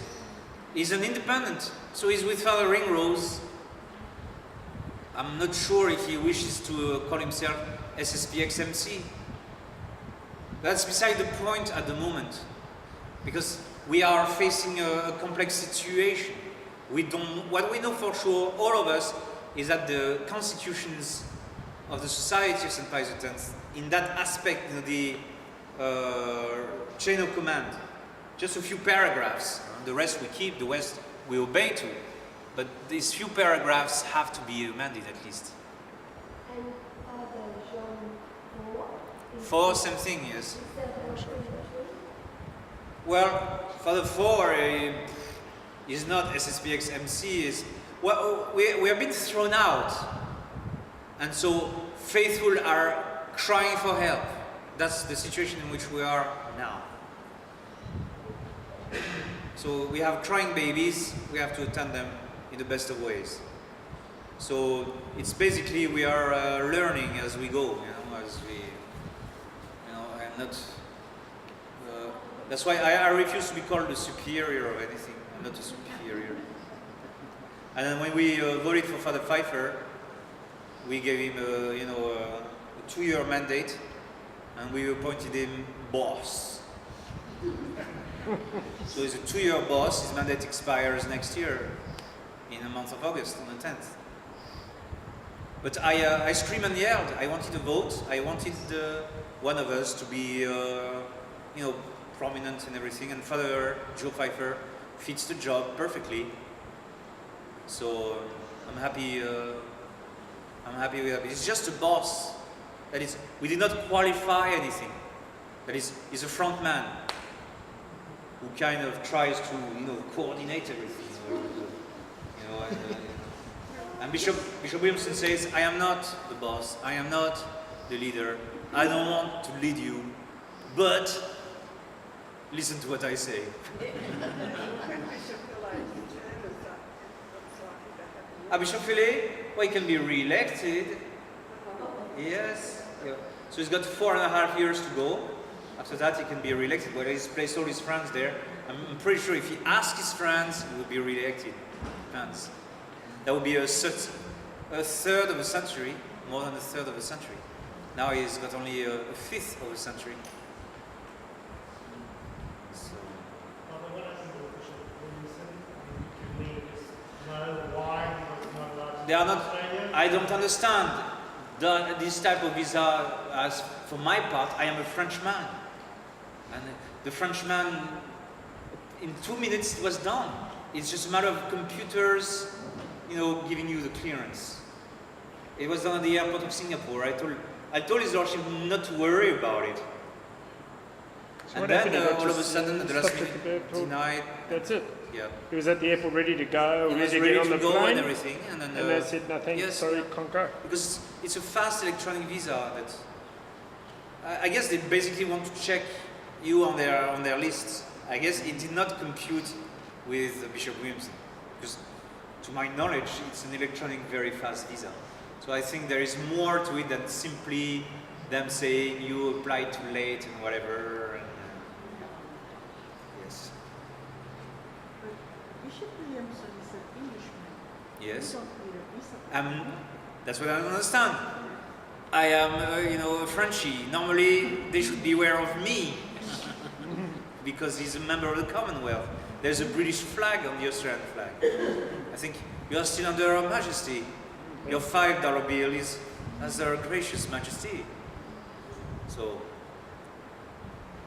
He's an independent, so he's with Father Ringrose. I'm not sure if he wishes to call himself SSPXMC. That's beside the point at the moment, because we are facing a complex situation. What we know for sure, all of us, is that the constitutions of the Society of St. Pius X, in that aspect, the chain of command, just a few paragraphs. The rest we keep, the rest we obey to. But these few paragraphs have to be amended at least. And Father Jean 4? For same thing, yes. Is that how it is? Well, Father 4 is not SSPX MC. Well, we have been thrown out, and so faithful are crying for help. That's the situation in which we are now. So we have crying babies. We have to attend them in the best of ways. So it's basically we are learning as we go. I'm not. That's why I refuse to be called the superior of anything. I'm not a superior. And then when we voted for Father Pfeiffer, we gave him a 2-year mandate, and we appointed him boss. So he's a 2-year boss. His mandate expires next year, in the month of August, on the 10th. But I screamed and yelled. I wanted a vote. I wanted one of us to be, prominent and everything. And Father Joe Pfeiffer fits the job perfectly. So I'm happy. I'm happy with that. He's just a boss. That is, we did not qualify anything. That is, he's a front man who kind of tries to, coordinate everything. And Bishop Williamson says, I am not the boss. I am not the leader. I don't want to lead you, but listen to what I say. Bishop Philly, well, he can be re-elected. Yes. Yeah. So he's got 4.5 years to go. After that, he can be re-elected. But he's placed all his friends there. I'm pretty sure if he asks his friends, he will be re-elected. Friends. That would be a third of a century, more than a third of a century. Now he's got only a fifth of a century. So. They are not. I don't understand this type of visa. As for my part, I am a Frenchman, and the Frenchman, in 2 minutes it was done. It's just a matter of computers, giving you the clearance. It was done at the airport of Singapore. I told His Lordship not to worry about it. So And then all of a sudden, at the last stopped at the minute, airport? denied. That's it. Yeah. He was at the airport ready to go, He was ready to ready get on to the go plane, and everything, and then they said nothing. yes, Sorry, yeah. can't go. Because it's a fast electronic visa that I guess they basically want to check you on their lists. I guess it did not compute with Bishop Williamson, because to my knowledge, it's an electronic, very fast visa. So I think there is more to it than simply them saying you applied too late and whatever. And, yes. But Bishop Williamson is an Englishman. Yes. You don't need a visa. That's what I don't understand. I am, a Frenchie. Normally, they should be aware of me because he's a member of the Commonwealth. There's a British flag on the Australian flag. I think you are still under Her Majesty. Your $5 bill is as Her Gracious Majesty. So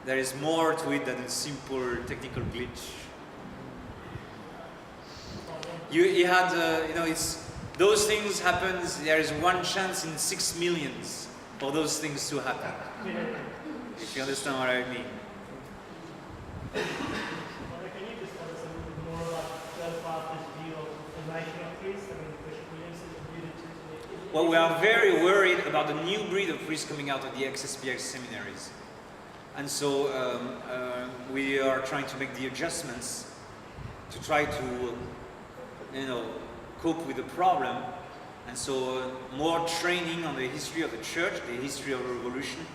there is more to it than a simple technical glitch. You had, it's those things happen. There is one chance in 6 million for those things to happen. If you understand what I mean. Can you just tell us a little bit more about Joe Pfeiffer's view of the nation of priests? I mean, Bishop Williamson alluded to. Well, we are very worried about the new breed of priests coming out of the XSPX seminaries. And so we are trying to make the adjustments to try to, cope with the problem. And so more training on the history of the church, the history of the revolution,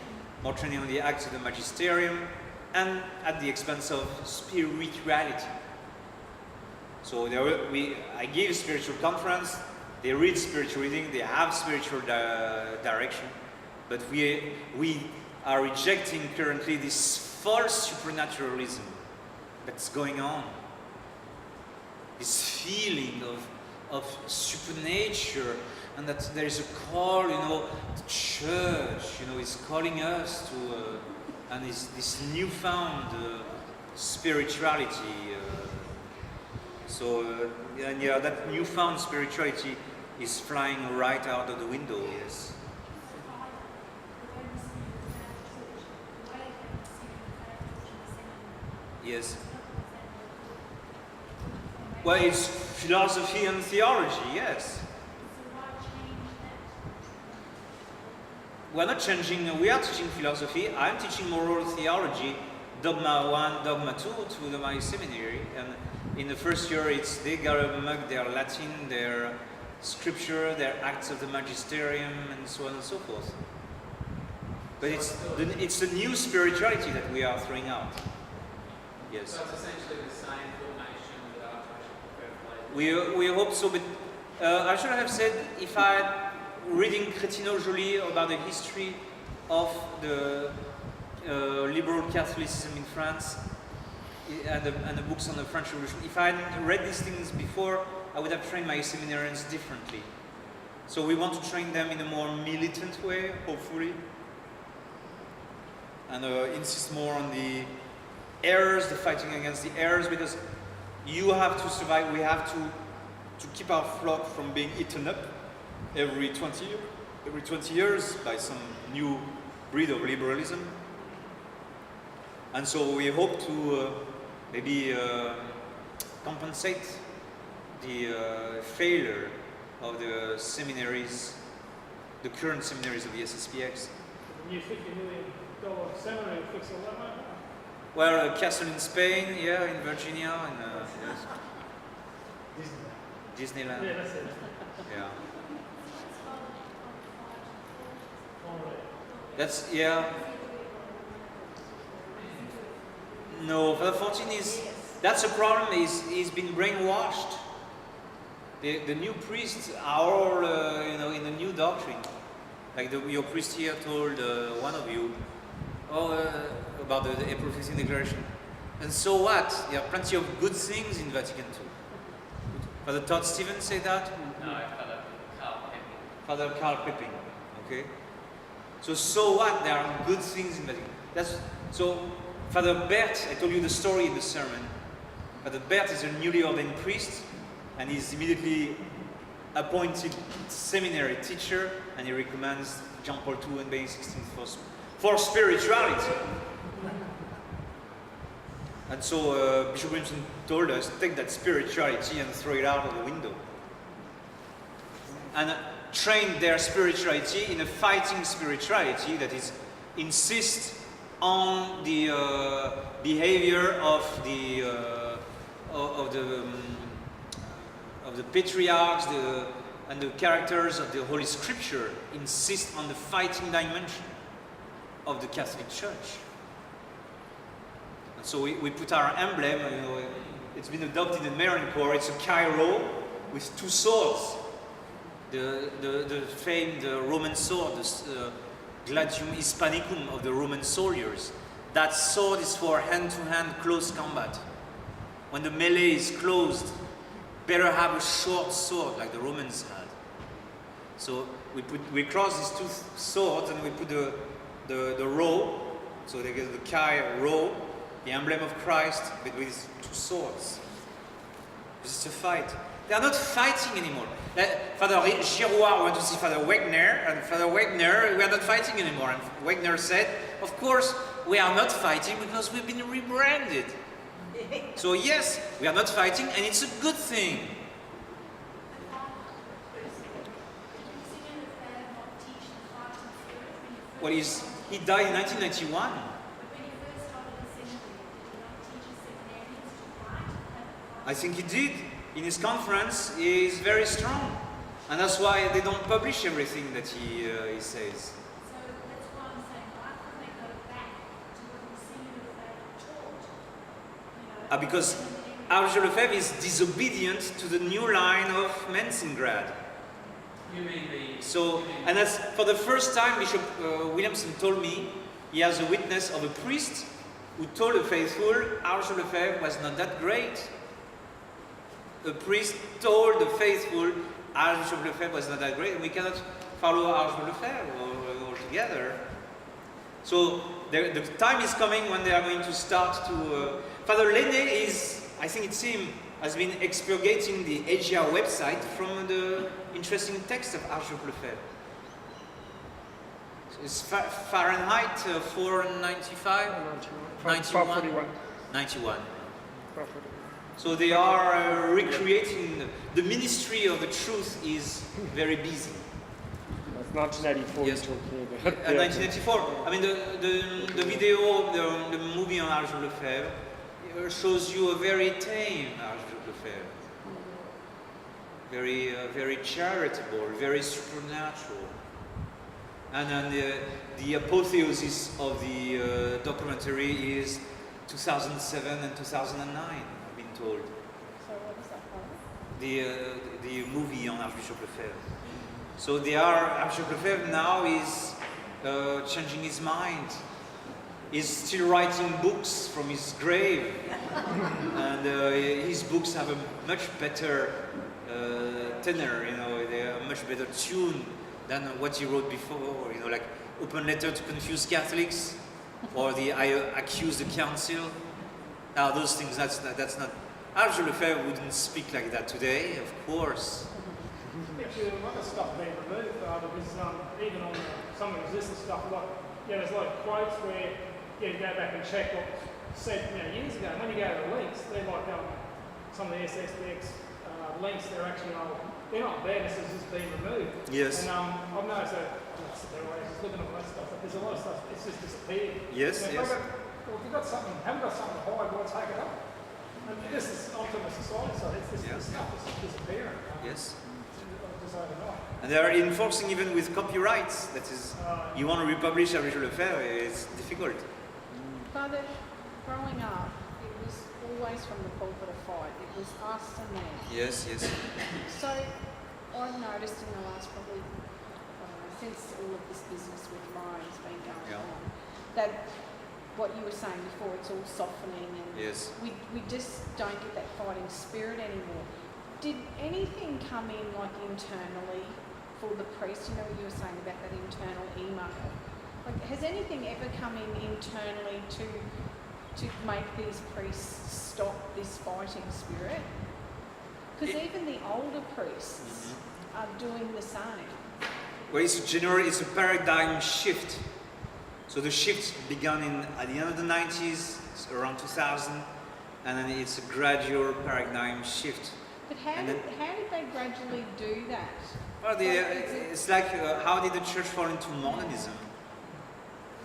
more training on the acts of the magisterium, and at the expense of spirituality. So I give a spiritual conference, they read spiritual reading, they have spiritual direction, but we are rejecting currently this false supernaturalism that's going on. This feeling of supernature, and that there is a call, the church, is calling us and this newfound spirituality. And yeah, that newfound spirituality is flying right out of the window. Yes. Yes. Well, it's philosophy and theology, yes. We're not changing, we are teaching philosophy. I'm teaching moral theology, dogma 1, dogma 2 to my seminary. And in the first year, they gotta mug their Latin, their scripture, their acts of the magisterium, and so on and so forth. But it's the new spirituality that we are throwing out. Yes. So it's essentially the same formation that Archbishop Lefebvre played. We hope so, but I should have said, if I reading Crétino Joly about the history of the liberal Catholicism in France and the books on the French Revolution, if I hadn't read these things before, I would have trained my seminarians differently. So we want to train them in a more militant way, hopefully, and insist more on the errors, the fighting against the errors, because you have to survive. We have to keep our flock from being eaten up every 20 years by some new breed of liberalism. And so we hope to maybe compensate the failure of the seminaries, the current seminaries of the SSPX. The new $50 million seminary will fix all that, mate? Well, a castle in Spain, yeah, in Virginia, and yes. Disneyland. Yeah, that's it. Yeah. All right. That's, yeah. No, Father 14 is, that's a problem, he's been brainwashed. The new priests are all, in the new doctrine. Like your priest here told one of you, about the April 15 declaration. And so what? There are plenty of good things in Vatican II. Father Todd Stevens say that? No, Father Carl Pepping. Father Carl Pepping, okay? So what? There are good things in Vatican. So Father Bert, I told you the story in the sermon. Father Bert is a newly ordained priest, and he's immediately appointed seminary teacher, and he recommends John Paul II and Benedict XVI for spirituality. And so Bishop Williamson told us, take that spirituality and throw it out of the window. And train their spirituality in a fighting spirituality that insists on the behavior of the patriarchs and the characters of the Holy Scripture, insist on the fighting dimension of the Catholic Church. And so we put our emblem, it's been adopted in Marine Corps, it's a Cairo with two swords. The famed Roman sword, the Gladium Hispanicum of the Roman soldiers. That sword is for hand-to-hand close combat. When the melee is closed, better have a short sword like the Romans had. So we cross these two swords and we put the row, so they get the Chi row, the emblem of Christ, but with two swords. It's a fight. They are not fighting anymore. Father Giroir went to see Father Wegner, and Father Wegner, we are not fighting anymore. And Wegner said, of course, we are not fighting because we've been rebranded. So yes, we are not fighting, and it's a good thing. Well, he died in 1991. I think he did. In his conference, he is very strong. And that's why they don't publish everything that he says. So that's why I'm saying, why can't they go back to what the senior Lefebvre taught? Because Archbishop Lefebvre is disobedient to the new line of Menzengrad. You mean the... So, and that's for the first time Bishop Williamson told me he has a witness of a priest who told the faithful Archbishop Lefebvre was not that great. A priest told the faithful Archbishop Lefebvre was not that great, and we cannot follow Archbishop Lefebvre altogether. So the time is coming when they are going to start to. Father Lene is, I think it's him, has been expurgating the Asia website from the interesting text of Archbishop Lefebvre. So it's Fahrenheit 495? 91? 91. So they are recreating, the ministry of the truth is very busy. That's 1984 Yes. you're talking about. 1984. I mean, the video, the movie on Archbishop Lefebvre shows you a very tame Archbishop Lefebvre. Very charitable, very supernatural. And then the apotheosis of the documentary is 2007 and 2009, I've been told. So what is that called? The movie on Archbishop Lefebvre. So Archbishop Lefebvre now is changing his mind. He's still writing books from his grave, and his books have a much better tenor. You know, they are much better tuned than what he wrote before. You know, like Open Letter to Confuse Catholics, or the I Accuse the Council. Now those things, that's not. Archbishop Lefebvre wouldn't speak like that today, of course. Actually, a lot of stuff being removed, because even on some existing stuff, like, there's like quotes where you go back and check what said years ago. And when you go to the links, they're like some of the SSDX links, they're not bad, this has just been removed. Yes. And I've noticed that, just looking at that stuff, there's a lot of stuff, it's just disappeared. Yes, And yes. if you've got something, haven't got something to hide, why take it up? And this is ultimate society, so this stuff is disappearing. Yes. Just overnight. And they are enforcing even with copyrights. That is, you want to republish Archbishop Lefebvre, it's difficult. Father, growing up, it was always from the pulpit a fight. It was us and them. Yes, yes. So I've noticed in the last probably, since all of this business with Ryan's been going on, that what you were saying before, it's all softening and Yes. we just don't get that fighting spirit anymore. Did anything come in like internally for the priest? You know what you were saying about that internal email? Like, has anything ever come in internally to make these priests stop this fighting spirit? Because even the older priests are doing the same. Well, it's a paradigm shift. So the shift began at the end of the 90s, around 2000, and then it's a gradual paradigm shift. But how did they gradually do that? Well, it's like, how did the church fall into Mormonism?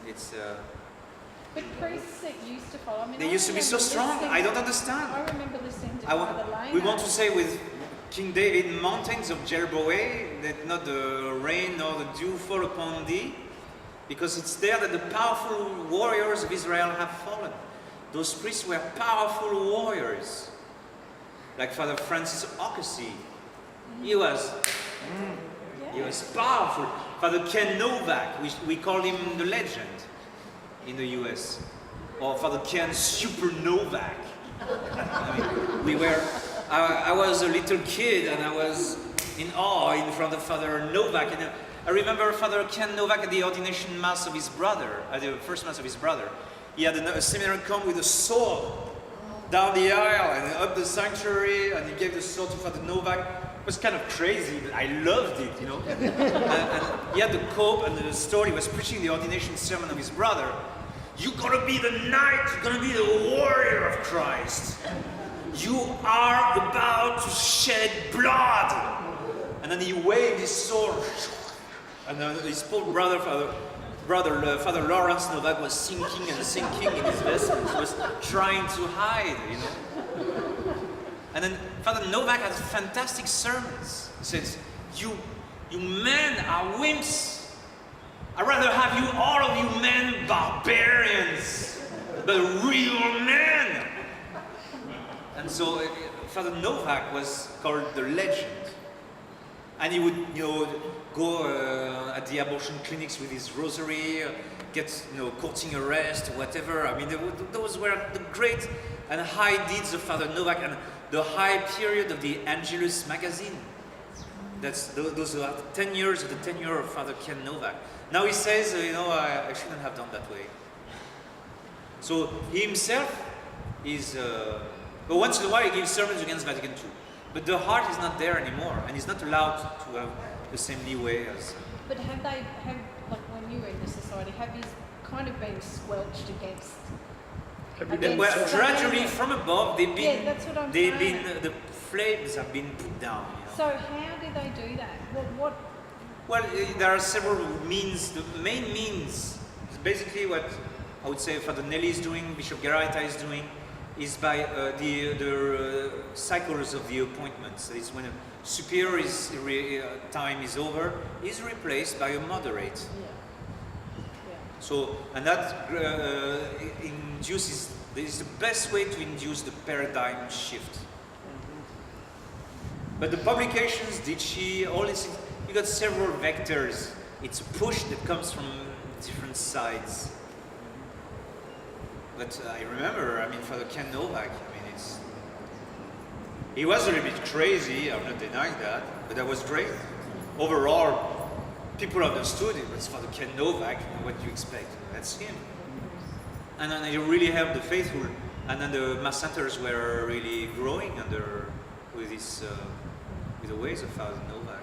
It's But priests that used to follow, I mean, they used to be so strong. I don't understand. I remember listening to Father Lane. We want to say with King David, mountains of Jeroboam, that not the rain nor the dew fall upon thee, because it's there that the powerful warriors of Israel have fallen. Those priests were powerful warriors, like Father Francis Oxley. He was powerful. Father Ken Novak, we call him the legend in the US, or Father Ken Super Novak. I mean, I was a little kid and I was in awe in front of Father Novak. And I remember Father Ken Novak at the ordination mass of his brother, at the first mass of his brother. He had a seminary come with a sword down the aisle and up the sanctuary, and he gave the sword to Father Novak. It was kind of crazy, but I loved it, you know. and he had the cope and the story. He was preaching the ordination sermon of his brother. You're gonna be the knight, you're gonna be the warrior of Christ. You are about to shed blood. And then he waved his sword. And his poor brother, Father Lawrence Novak, was sinking and sinking in his vessel. He was trying to hide, you know. And then Father Novak has fantastic sermons. He says, you men are wimps. I'd rather have you, all of you men, barbarians, but real men. And so Father Novak was called the legend. And he would, you know, go at the abortion clinics with his rosary, get, you know, courting arrest, whatever. I mean, those were the great and high deeds of Father Novak, and the high period of the Angelus magazine. Those are 10 years of the tenure of Father Ken Novak. Now he says, you know, I shouldn't have done that way. So he himself is, but once in a while he gives sermons against Vatican II. But the heart is not there anymore, and he's not allowed to have the same leeway as. But have like when you were in the society, have you kind of been squelched against? Well, gradually from above, they've been. Yeah, that's what I'm they've saying. been the flames have been put down. You know? So how do they do that? What Well, there are several means. The main means is basically what I would say Father Nelly is doing, Bishop Geraita is doing, is by the cycles of the appointments. That is when a superior time is over, is replaced by a moderate. So, and that induces, is the best way to induce the paradigm shift. But the publications, all these things, you got several vectors. It's a push that comes from different sides. But I remember, Father Ken Novak, he was a little bit crazy, I'm not denying that, but that was great. Overall, people understood it was Father Ken Novak, what do you expect? That's him. And then he really helped the faithful, and then the mass centers were really growing with the ways of Father Novak.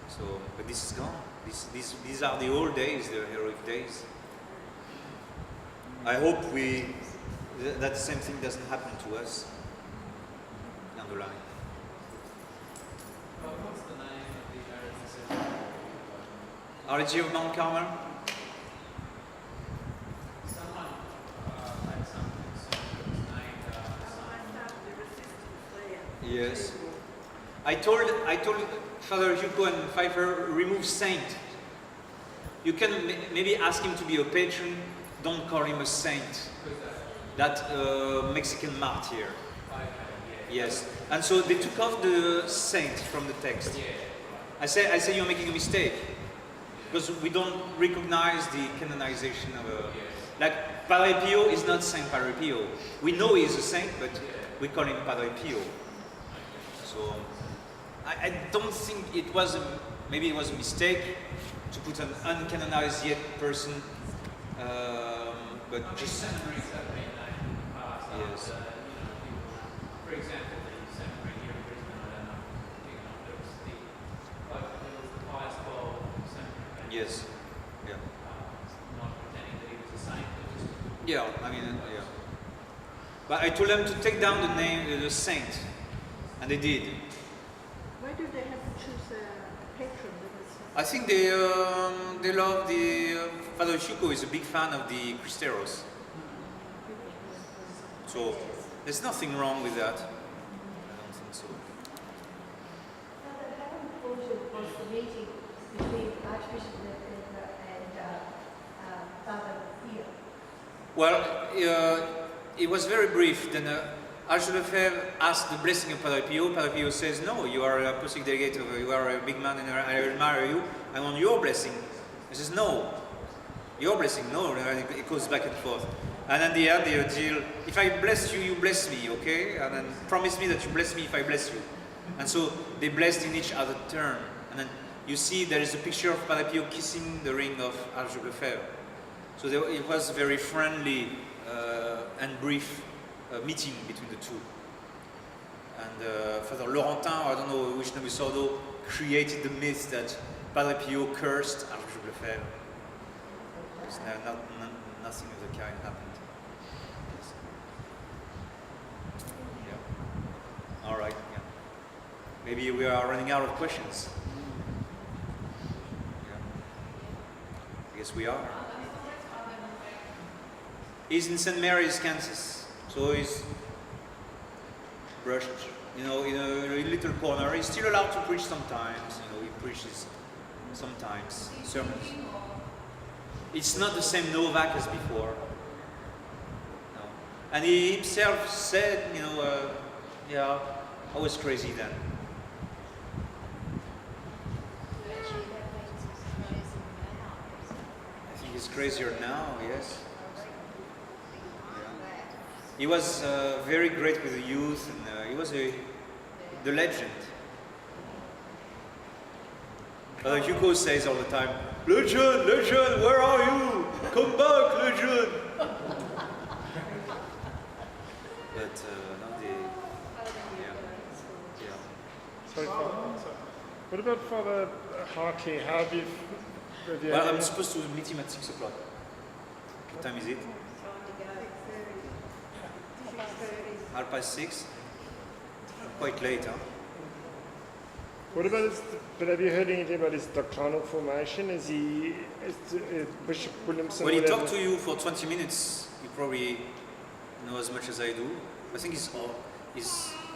So, but this is gone. These are the old days, the heroic days. I hope that the same thing doesn't happen to us down the line. What's the name of the area? RG of Mount Carmel? Someone had something that was named after someone. Yes. I told Father Hugo and Pfeiffer, remove saint. You can maybe ask him to be a patron, don't call him a saint. That Mexican martyr. Yes. And so they took off the saint from the text. I say you're making a mistake. Because we don't recognize the canonization of like Padre Pio is not Saint Padre Pio. We know he is a saint, but we call him Padre Pio. So I don't think maybe it was a mistake to put an uncanonized yet person, but just. Seminaries have been named in the past Yes. after, people, for example, the seminary here in Brisbane, I don't know, there was the Pius Bowl seminary. Yes. Yeah. Not pretending that he was a saint, but just. Yeah. Yeah. But I told them to take down the name, the saint, and they did. Why do they have to choose a patron? I think they love the Father Hugo is a big fan of the Cristeros. So there's nothing wrong with that. I don't think so. Father, how important was the meeting between Archbishop Lefebvre and Father Pio? Well, it was very brief. Then Archbishop Lefebvre asked the blessing of Padre Pio. Padre Pio says, no, you are a apostolic delegate, you are a big man and I admire you. I want your blessing. He says, no, your blessing, no. And it goes back and forth. And at the end, the deal, if I bless you, you bless me, okay? And then promise me that you bless me if I bless you. And so they blessed in each other's turn. And then you see there is a picture of Padre Pio kissing the ring of Archbishop Lefebvre. So it was a very friendly and brief meeting between the two. And Father Laurentin, I don't know which Novisordo, created the myth that Padre Pio cursed Archbishop Lefebvre. Nothing of the kind happened. Yes. Yeah. All right. Yeah. Maybe we are running out of questions. Yeah. I guess we are. He's in St. Mary's, Kansas. So he's brushed, in a little corner. He's still allowed to preach sometimes. He preaches sometimes sermons. It's not the same Novak as before. No. And he himself said, yeah, I was crazy then. Actually, that means he's crazy now. I think he's crazier now, yes. Behind that. He was very great with the youth, and he was the legend. Hugo says all the time, legend, where are you? Come back, legend! But no, yeah. Sorry, what about Father Hartley? How have you... Well, I'm supposed to meet him at 6 o'clock. What time is it? 6:30. Quite late, huh? What about his, but have you heard anything about his doctrinal formation? Is Bishop Williamson... When he whatever- talked to you for 20 minutes, you probably know as much as I do. I think his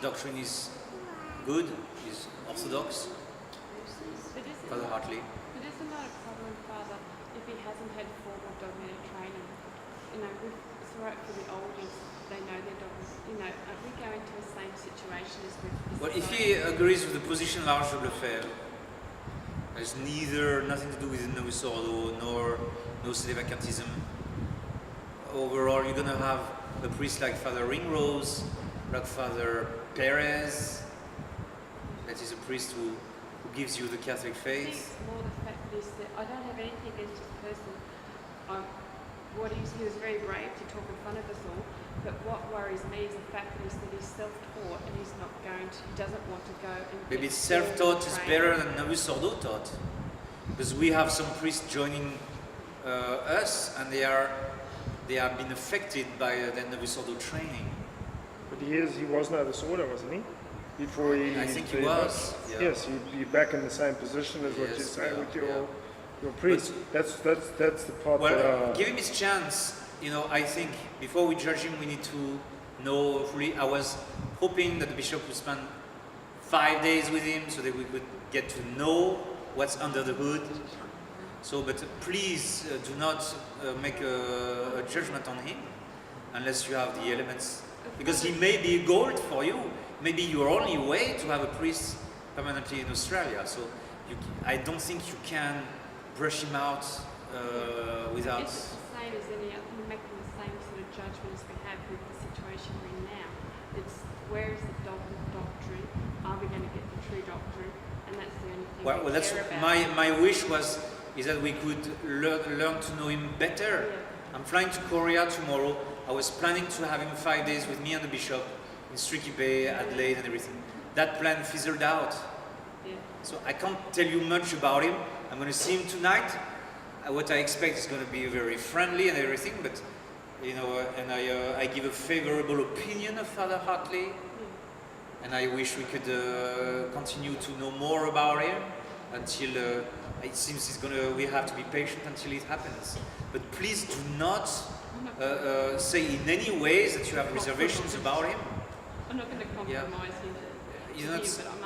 doctrine is good, is orthodox. Father Hartley. But isn't that a problem, Father, if he hasn't had formal dogmatic training? You know, it's right for the oldies, they know their dogmas. You know, we go into the same situation as with this. Well, if he agrees with the position of Archbishop Lefebvre, there's nothing to do with the Novus Ordo, nor no Vacantism. Overall, you're going to have a priest like Father Ringrose, like Father Perez, that is a priest who gives you the Catholic I think faith. more the fact is that I don't have anything against the person. He was very brave to talk in front of us all, but what worries me is the fact that he's self-taught and he's not going to, he doesn't want to go and Maybe get self-taught is training. better than Novus Ordo taught, because we have some priests joining us, and they have been affected by the Novus Ordo training. But he was Novus Ordo, wasn't he? Before he... I think he was. Yeah. Yes, you're back in the same position as what you're Yes, saying yeah, with yeah. your priest. That's the part Well, that... give him his chance. You know, I think before we judge him, we need to know fully. I was hoping that the bishop would spend 5 days with him so that we could get to know what's under the hood. So, but please do not make a judgment on him unless you have the elements, because he may be gold for you. Maybe your only way to have a priest permanently in Australia. So, I don't think you can brush him out without. It's the same as any other, we're making the same sort of judgment as we have with the situation we're in now. It's where is the doctrine? Are we going to get the true doctrine? And that's the only thing Well, we that's care about. my wish is that we could learn to know him better. Yeah. I'm flying to Korea tomorrow. I was planning to have him 5 days with me and the bishop in Streaky Bay, Adelaide, and everything. That plan fizzled out. Yeah. So I can't tell you much about him. I'm going to see him tonight. What I expect is going to be very friendly and everything, but you know, and I give a favorable opinion of Father Hartley, and I wish we could continue to know more about him until it seems we have to be patient until it happens. But please do not say in any ways that you have reservations about him. I'm not going to compromise him.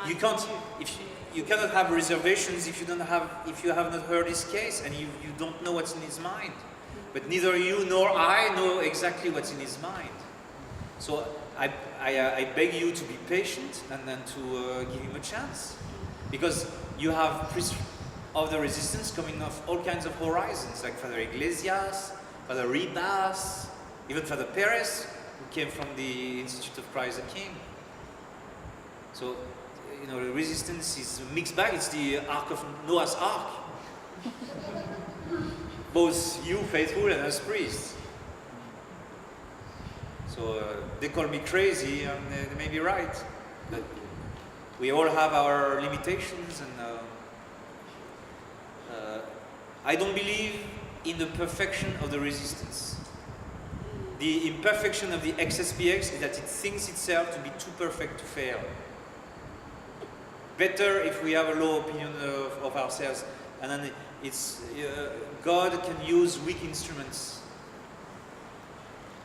You can't. You cannot have reservations if you have not heard his case and you don't know what's in his mind. But neither you nor I know exactly what's in his mind. So I beg you to be patient and then to give him a chance, because you have priests of the resistance coming off all kinds of horizons, like Father Iglesias, Father Ribas, even Father Perez, who came from the Institute of Christ the King. So, you know, the resistance is a mixed bag. It's the Ark of Noah's Ark. Both you faithful and us priests. So they call me crazy, and they may be right. But we all have our limitations, and I don't believe in the perfection of the resistance. The imperfection of the XSPX is that it thinks itself to be too perfect to fail. Better if we have a low opinion of ourselves, and then God can use weak instruments.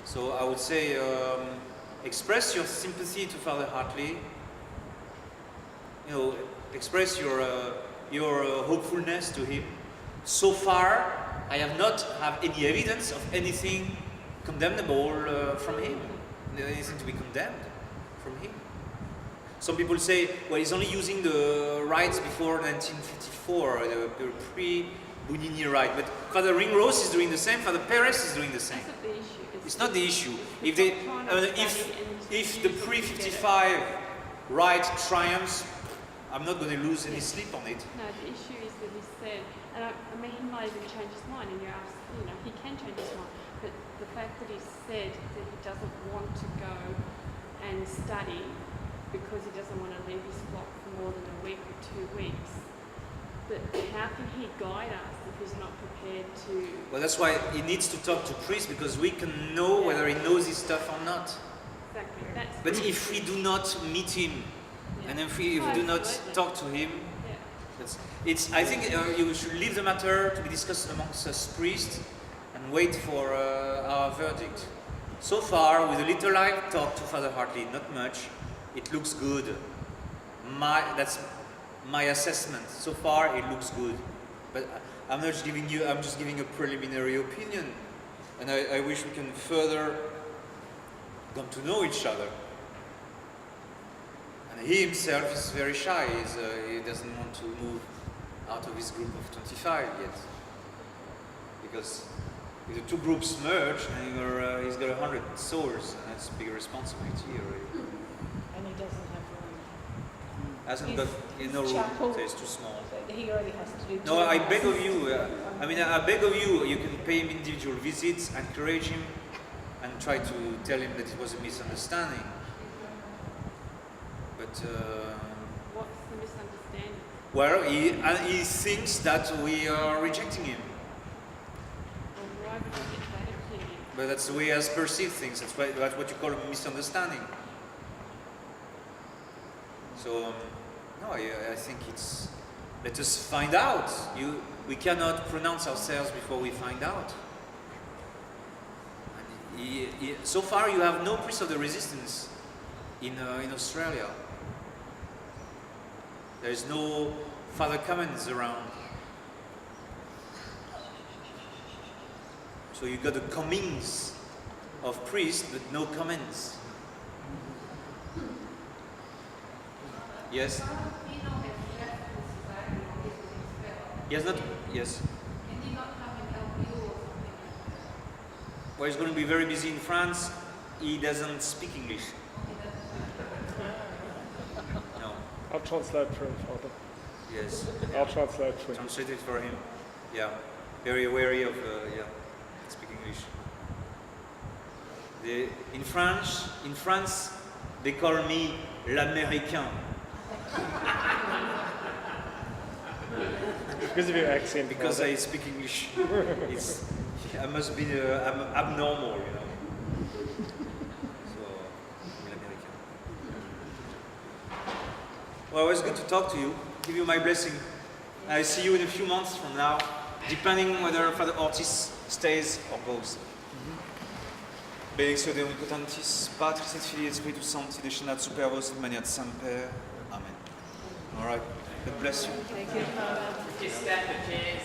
So I would say express your sympathy to Father Hartley. You know, express your hopefulness to him. So far, I have not have any evidence of anything condemnable from him, anything to be condemned from him. Some people say, well, he's only using the rites before 1954, the pre-Bunini rite. But Father Ringrose is doing the same, Father Perez is doing the same. That's not the issue. It's not the issue. If the pre-55 rite triumphs, I'm not going to lose any sleep on it. No, the issue is that he said, and I mean, he might even change his mind, and you ask, he can change his mind, but the fact that he said that he doesn't want to go and study because he doesn't want to leave his flock for more than a week or 2 weeks, but how can he guide us if he's not prepared to? Well, that's why he needs to talk to priests, because we can know whether he knows his stuff or not. Exactly. That's But if we do not meet him, and if we do not talk to him, I think you should leave the matter to be discussed amongst us priests and wait for our verdict. So far, with a little I've talked to Father Hartley, not much, it looks good. That's my assessment. So far, it looks good. But I'm not giving you, I'm just giving a preliminary opinion. And I wish we can further come to know each other. And he himself is very shy. He doesn't want to move out of his group of 25 yet. Because if the two groups merge, and he's got 100 souls, and that's a big responsibility already. And he doesn't have room. Hasn't got no room, chapel, so it's too small. He already has to do. No, I beg of you, I beg of you, you can pay him individual visits, encourage him, and try to tell him that it was a misunderstanding. But What's the misunderstanding? well, he thinks that we are rejecting him. Or why would we get that opinion? But that's the way he has perceived things. That's what you call a misunderstanding. So, no, I think it's. Let us find out. We cannot pronounce ourselves before we find out. And so far, you have no priest of the resistance in Australia. There is no Father Cummins around. So you got the Cummings of priests, but no Cummins. Yes? He has not. Yes. Well, he's going to be very busy in France. He doesn't speak English. No. I'll translate for him, Father. Yes. I'll translate for him. Translate it for him. Yeah. Very wary of speak English. In France, they call me l'Américain. Because of your accent. Because Father. I speak English. I must be I'm abnormal, you know. So, I'm American. Well, it was good to talk to you. Give you my blessing. I see you in a few months from now, depending whether Father Ortiz stays or goes. Benedictio Dei Omnipotentis, Patris et Filii et Spiritus Sancti, descendat super vos in maniat semper. Amen. All right. God bless you. Thank you. Just step the chairs.